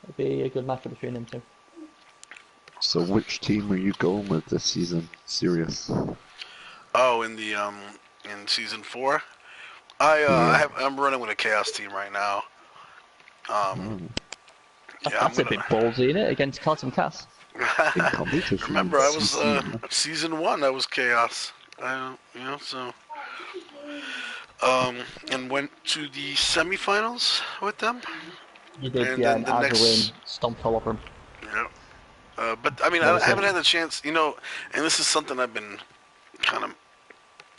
It'd be a good matchup between them two. So which team are you going with this season? Serious? Oh, in the in season 4, I'm running with a chaos team right now. That's a bit ballsy, isn't it? Against Carlton Cass. Remember, I was season 1. I was chaos. And went to the semifinals with them. You did, and yeah, then and the Azarine stomped all over him. Yeah. But I mean, I haven't had the chance, and this is something I've been kind of.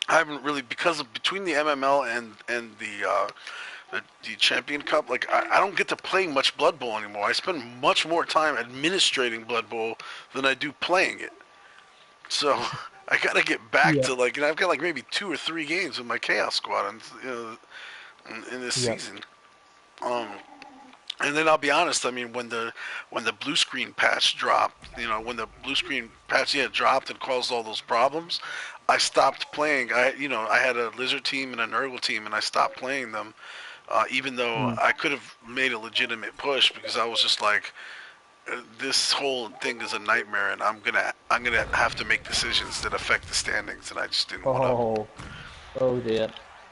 I haven't really, because of between the MML and the Champion Cup, like I don't get to play much Blood Bowl anymore. I spend much more time administrating Blood Bowl than I do playing it. So I gotta get back to I've got maybe 2 or 3 games with my Chaos Squad in this season. And then I'll be honest. I mean, when the blue screen patch dropped, when the blue screen patch dropped and caused all those problems, I stopped playing. I had a lizard team and a Nurgle team, and I stopped playing them. Even though I could have made a legitimate push because I was just like, this whole thing is a nightmare, and I'm gonna have to make decisions that affect the standings, and I just didn't want Oh dear.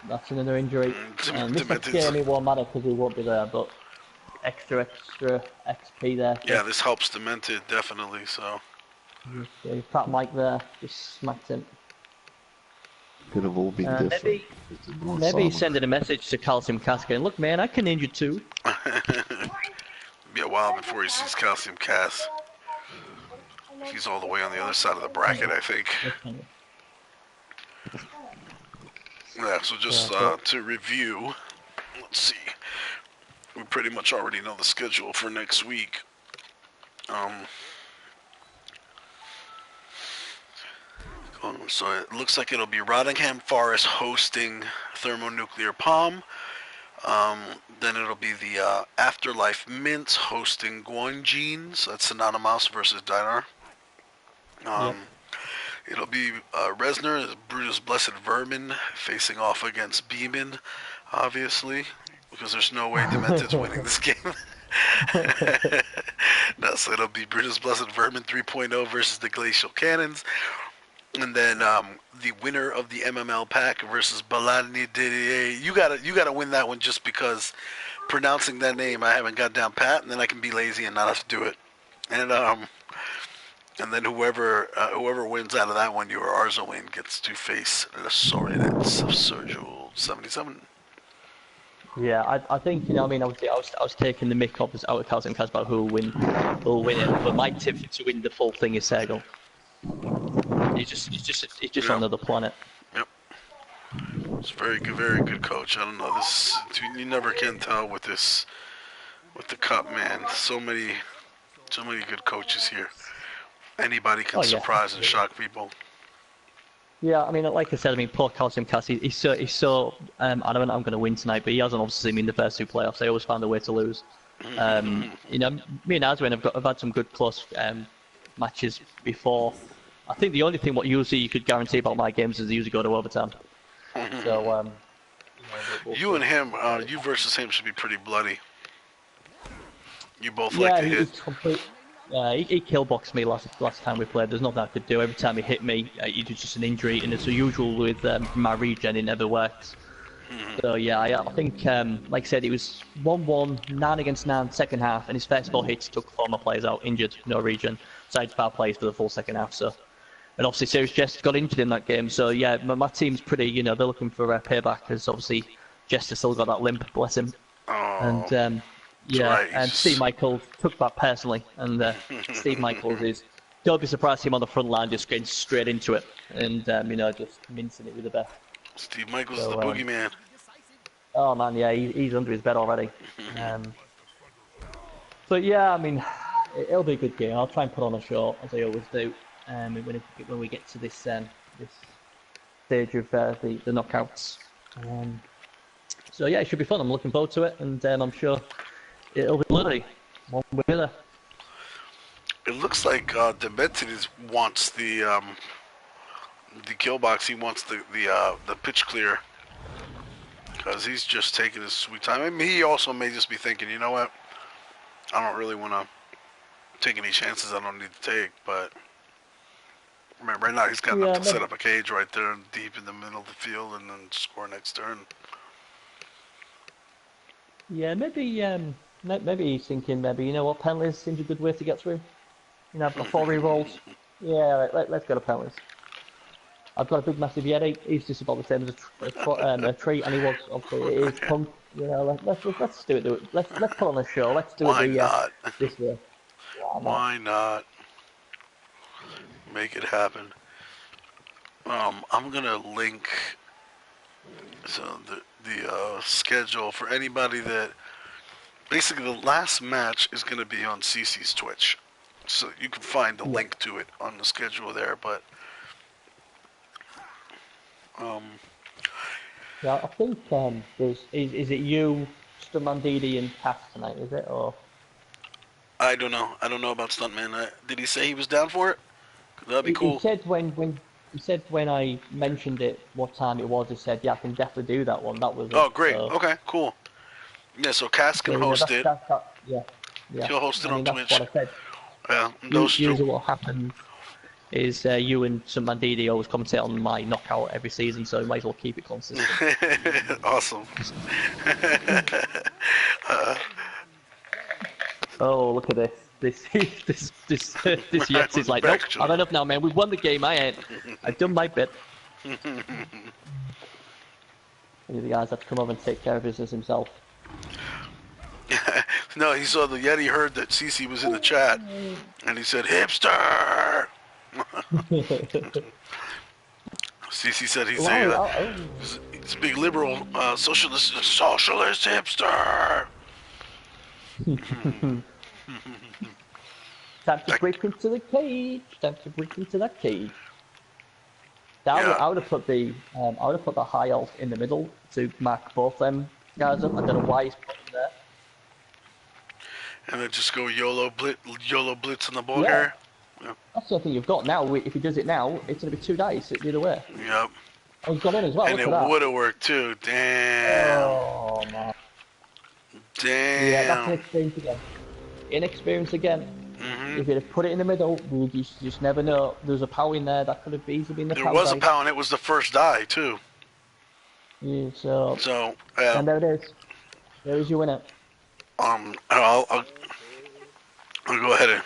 That's another injury. And this next game it won't matter because he won't be there, but extra XP there. So. Yeah, this helps Dymntd definitely. So. Yeah, Pat Mike there just smacked him. Could have all been different. Maybe he's sending a message to Calcium Cascade. Look, man, I can injure too. Be a while before he sees Calcium Cass. He's all the way on the other side of the bracket, I think. Yeah, so just to review, let's see. We pretty much already know the schedule for next week. So it looks like it'll be Rottingham Forest hosting Thermonuclear Palm. Then it'll be the Afterlife Mints hosting Guanjeans. That's Synonymous versus Dinar. It'll be Resner, Brutus Blessed Vermin, facing off against Beamon, obviously, because there's no way Dymntd's winning this game. No, so it'll be Brutus Blessed Vermin 3.0 versus the Glacial Cannons. And then the winner of the MML pack versus Balani Didier. You gotta win that one just because pronouncing that name I haven't got down pat, and then I can be lazy and not have to do it. And then whoever wins out of that one, your Arzawin gets to face the Sorinets of Sergio 77. Yeah, I think obviously I was taking the mick up out of Calcium Cas about who will win it, but my tip to win the full thing is Sergel. He's just on another planet. Yep. It's very good coach. I don't know, you never can tell with the cup, man. So many good coaches here. Anybody can surprise and shock people. Yeah, like I said, poor Calcium Cass, he's so adamant I'm going to win tonight, but he hasn't obviously seen me in the first two playoffs. They always found a way to lose. Me and Aswin have had some good close matches before. I think the only thing what usually you could guarantee about my games is they usually go to overtime. So, you and him, you versus him should be pretty bloody. You both like to hit. He killboxed me last time we played. There's nothing I could do. Every time he hit me, it was just an injury, and as usual with my regen, it never works. So yeah, I think, like I said, it was 1-1, 9 against 9, second half, and his first 4 hits took 4 more players out, injured, no regen. So I had 5 players for the full second half. So, and obviously, Serious Jest got injured in that game. So yeah, my team's pretty, they're looking for payback, because obviously Jest has still got that limp, bless him. Oh. And and Steve Michaels took that personally, and Steve Michaels is, don't be surprised him on the front line just getting straight into it, and just mincing it with the best. Steve Michaels is the boogeyman. Oh man, yeah, he's under his bed already. So yeah, it'll be a good game. I'll try and put on a show, as I always do, when we get to this stage of the knockouts. So yeah, it should be fun. I'm looking forward to it, and I'm sure it'll be bloody. One winner. It looks like Dymntd wants the kill box. He wants the pitch clear, because he's just taking his sweet time. He also may just be thinking, you know what, I don't really want to take any chances I don't need to take. But right now he's got enough to set up a cage right there deep in the middle of the field and then score next turn. Yeah, maybe he's thinking, you know what, penalties seems a good way to get through. I've got 4 re-rolls. Yeah, let's go to penalties. I've got a big massive Yeti. He's just about the same as a tree, and he was obviously it is punk. Let's do it. Let's put on a show. Let's do Why it not? This way. Why not? Make it happen. I'm gonna link the schedule for anybody that. Basically, the last match is gonna be on CC's Twitch, so you can find the link to it on the schedule there. But yeah, I think is it you, Dymntd and Cass tonight, is it? Or I don't know. I don't know about Stuntman. Did he say he was down for it? 'Cause that'd be he cool. said when I mentioned it, what time it was, he said, yeah, I can definitely do that one. That was it. Oh, great. So, Okay, cool. Yeah, so Cass can so, yeah, host it. yeah. He'll host it I on mean, Twitch. that's what I said. Yeah, those Usually what happens is you and Dymntd always commentate on my knockout every season, so we might as well keep it consistent. Awesome. Oh, look at this. This Jest is like, nope, I've enough now, man. We've won the game, I ain't. I've done my bit. The guys have to come over and take care of business himself. No, he saw the Yeti, heard that CC was in the chat, and he said, hipster! CC said he's a big liberal, socialist hipster! Time to break into the cage. Time to break into that cage. Yeah. I would have put the high elf in the middle to mark both them guys up. I don't know why he's put them there. And then just go YOLO blitz on the ball Yeah. here. Yeah. That's the thing you've got now. If he does it now, it's going to be 2 dice the other way. Yep. Oh, he's got in as well. And it would have worked too. Damn. Oh man. Damn. Yeah, that's inexperience again. Inexperience again. Mm-hmm. If you'd have put it in the middle, we just never know. There's a POW in there that could have easily been the POW. There was a POW, and it was the first die too. Yeah, so yeah. And there it is. There is your winner. I'll go ahead and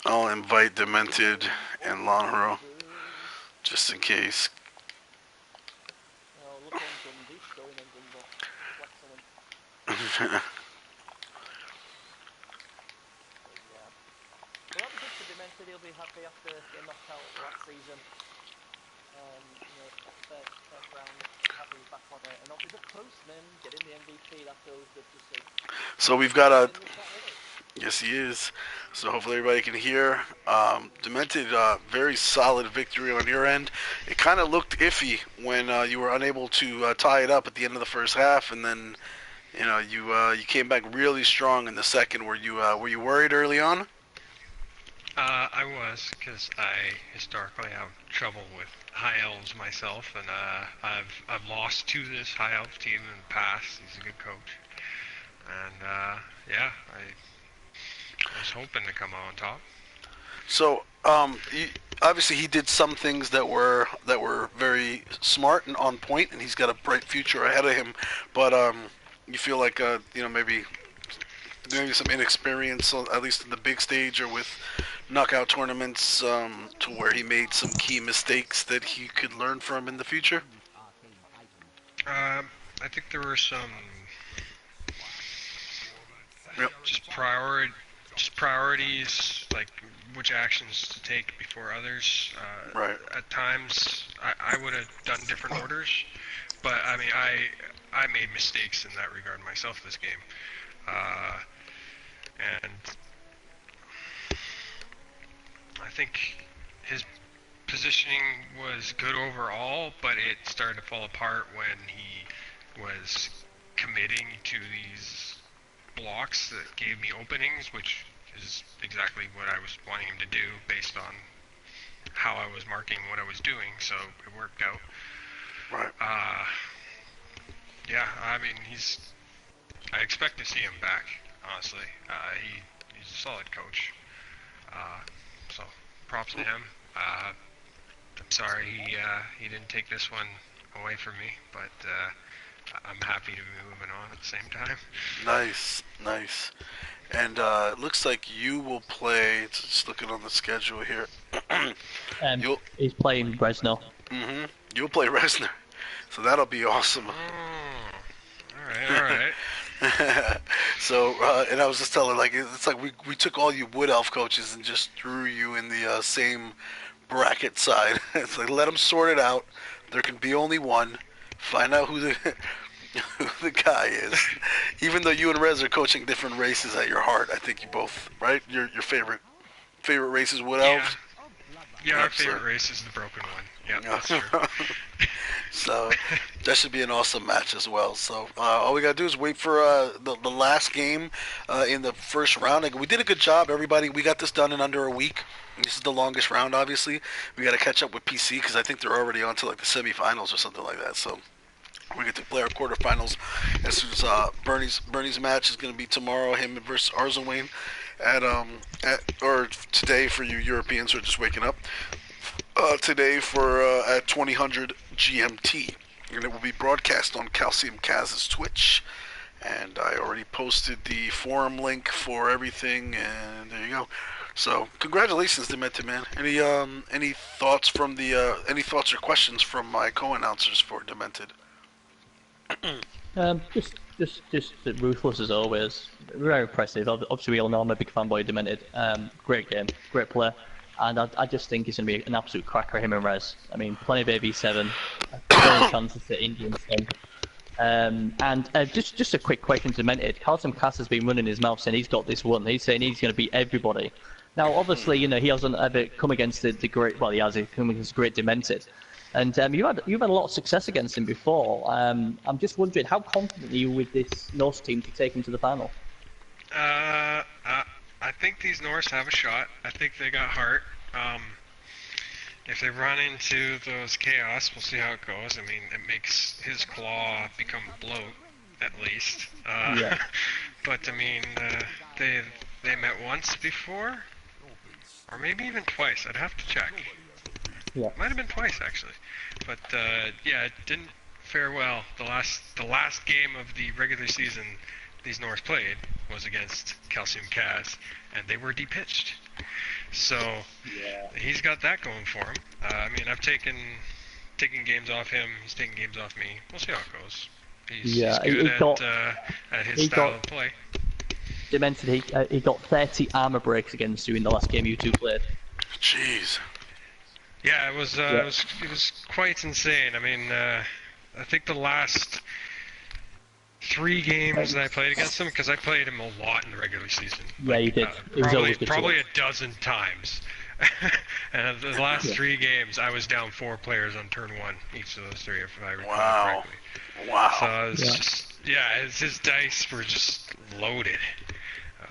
I'll invite Dymntd and Lonhero just in case. He'll be happy after getting knocked out last season. First round, happy back on it, and obviously the postman getting the MVP. That's always good to see. So we've got a. Yes, he is. So hopefully everybody can hear. Dymntd, very solid victory on your end. It kind of looked iffy when you were unable to tie it up at the end of the first half, and then you came back really strong in the second. Were you worried early on? I was, because I historically have trouble with high elves myself, and I've lost to this high elf team in the past. He's a good coach, and yeah, I was hoping to come out on top. So, obviously he did some things that were very smart and on point, and he's got a bright future ahead of him. But you feel like maybe some inexperience, at least in the big stage or with knockout tournaments, to where he made some key mistakes that he could learn from in the future? I think there were some just priorities, like which actions to take before others. Right. At times, I would have done different orders, but I mean, I made mistakes in that regard myself this game, and I think his positioning was good overall, but it started to fall apart when he was committing to these blocks that gave me openings, which is exactly what I was wanting him to do based on how I was marking what I was doing, so it worked out. Right. Yeah, I mean, I expect to see him back, honestly. He's a solid coach. So props to him. I'm sorry he didn't take this one away from me, but I'm happy to be moving on at the same time. Nice. And it looks like you will play, just looking on the schedule here. He's playing Bresno. Mm-hmm. You'll play Resner. So that'll be awesome. Alright. So, and I was just telling, like, it's like we took all you Wood Elf coaches and just threw you in the same bracket side. It's like, let them sort it out. There can be only one. Find out who the guy is. Even though you and Rez are coaching different races at your heart, I think you both, right? Your favorite race is Wood Elves? Yeah, our favorite race is the broken one. Yeah, that's true. So that should be an awesome match as well. So all we gotta do is wait for the last game in the first round. Like, we did a good job, everybody. We got this done in under a week. This is the longest round, obviously. We got to catch up with PC because I think they're already on to like the semifinals or something like that. So we get to play our quarterfinals as soon as Bernie's match is going to be tomorrow, him versus Arzawayne or today for you Europeans who are just waking up. Today for at 2000 GMT, and it will be broadcast on Calcium Kaz's Twitch. And I already posted the forum link for everything, and there you go. So congratulations, Dymntd, man. Any thoughts from the any thoughts or questions from my co-announcers for Dymntd? Just ruthless as always. Very impressive. Obviously, we all know I'm a big fanboy of Dymntd. Great game, great player, and I just think it's going to be an absolute cracker, him and Rez. I mean, plenty of AB7, plenty chances to Indian thing. And just a quick question to Dymntd. Carlton Cass has been running his mouth saying he's got this one. He's saying he's going to beat everybody. Now, obviously, you know, he hasn't ever come against the great. Well, he has come against great Dymntd. And you've had a lot of success against him before. I'm just wondering, how confident are you with this Norse team to take him to the final? I think these Norse have a shot. I think they got heart. If they run into those chaos, we'll see how it goes. I mean, it makes his claw become bloat, at least. Yeah. But I mean, they met once before, or maybe even twice. I'd have to check. Yeah. Might have been twice actually, but yeah, it didn't fare well. The last game of the regular season these Norse played was against Calcium Kaz, and they were depitched. So he's got that going for him. I mean, I've taken games off him. He's taking games off me. We'll see how it goes. He's good at his style of play. Dymntd, he got 30 armor breaks against you in the last game you two played. Jeez. Yeah, it was quite insane. I mean, I think the last 3 games that I played against him, because I played him a lot in the regular season. Yeah, you did. Probably a dozen times. And the last 3 games, I was down 4 players on turn 1, each of those 3, if I recall correctly. Wow. So it was his dice were just loaded.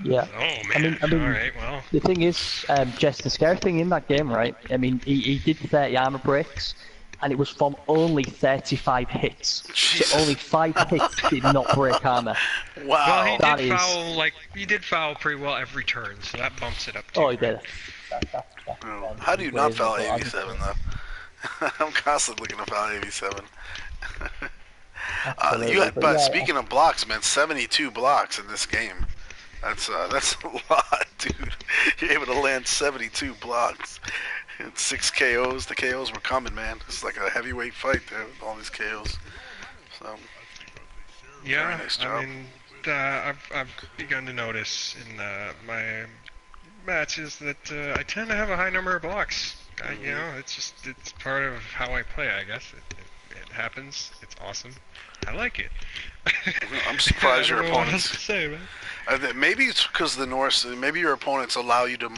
Yeah. Oh man. I mean, all right. Well. The thing is, Jest, the scary thing in that game, right? I mean, he did 30 armor breaks, and it was from only 35 hits. Jesus. So only 5 hits did not break armor. Wow. Well, he did foul pretty well every turn, so that bumps it up too. Oh, he did. How do you not foul AB7 though? I'm constantly looking to foul AB7. Speaking of blocks, man, 72 blocks in this game. That's a lot, dude. You're able to land 72 blocks and 6 KOs. The KOs were coming, man. It's like a heavyweight fight there with all these KOs. So yeah, nice job. I mean, I've begun to notice in my matches that I tend to have a high number of blocks. You know, it's part of how I play, I guess. It happens. It's awesome. I like it. I'm surprised your I don't know what opponents. else to say, man. Maybe it's because the Norse. Maybe your opponents allow you to,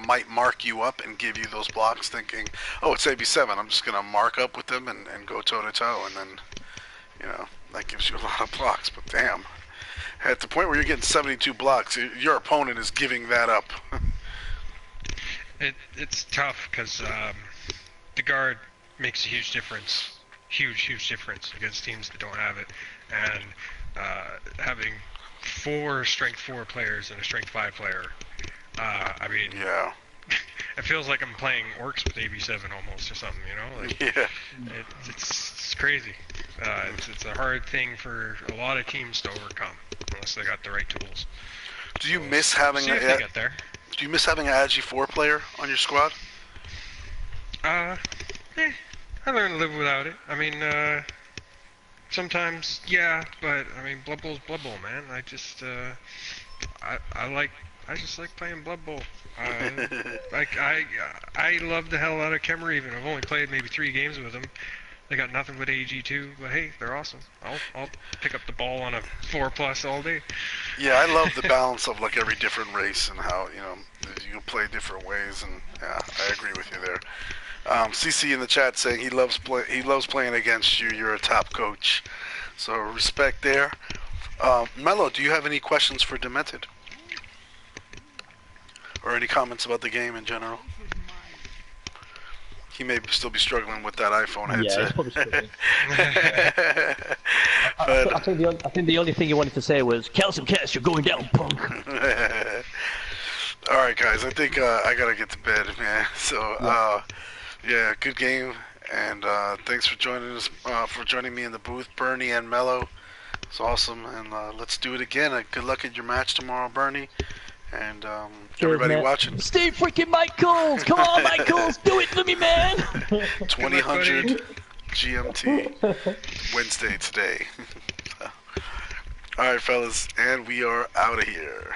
might mark you up and give you those blocks, thinking, "Oh, it's AB7. I'm just gonna mark up with them and go toe to toe," and then, that gives you a lot of blocks. But damn, at the point where you're getting 72 blocks, your opponent is giving that up. It's tough because the guard makes a huge difference. Huge difference against teams that don't have it, and having 4 strength 4 players and a strength 5 player. I mean, yeah, it feels like I'm playing orcs with AB7 almost or something, you know? Like, yeah, it's crazy. It's a hard thing for a lot of teams to overcome unless they got the right tools. Do you miss having Do you miss having an AG4 player on your squad? I learned to live without it. I mean, sometimes, yeah, but I mean, Blood Bowl's Blood Bowl, man. I just, I just like playing Blood Bowl. I love the hell out of Kemmer even. I've only played maybe 3 games with him. They got nothing but AG2, but hey, they're awesome. I'll pick up the ball on a 4+ all day. Yeah, I love the balance of like every different race and how you can play different ways, and yeah, I agree with you there. CC in the chat saying he loves playing against you. You're a top coach, so respect there. Mello, do you have any questions for Dymntd? Or any comments about the game in general? He may still be struggling with that iPhone Yeah, he's headset. probably struggling. I think the only thing he wanted to say was, "Kill some cats, you're going down, punk." All right, guys. I think I gotta get to bed, man. So, yeah, good game, and thanks for joining us, for joining me in the booth, Bernie and Mello. It's awesome, and let's do it again. Good luck at your match tomorrow, Bernie, and everybody watching. Steve freaking Michaels, come on, Michaels, do it for me, man. 2000 GMT Wednesday today. All right, fellas, and we are out of here.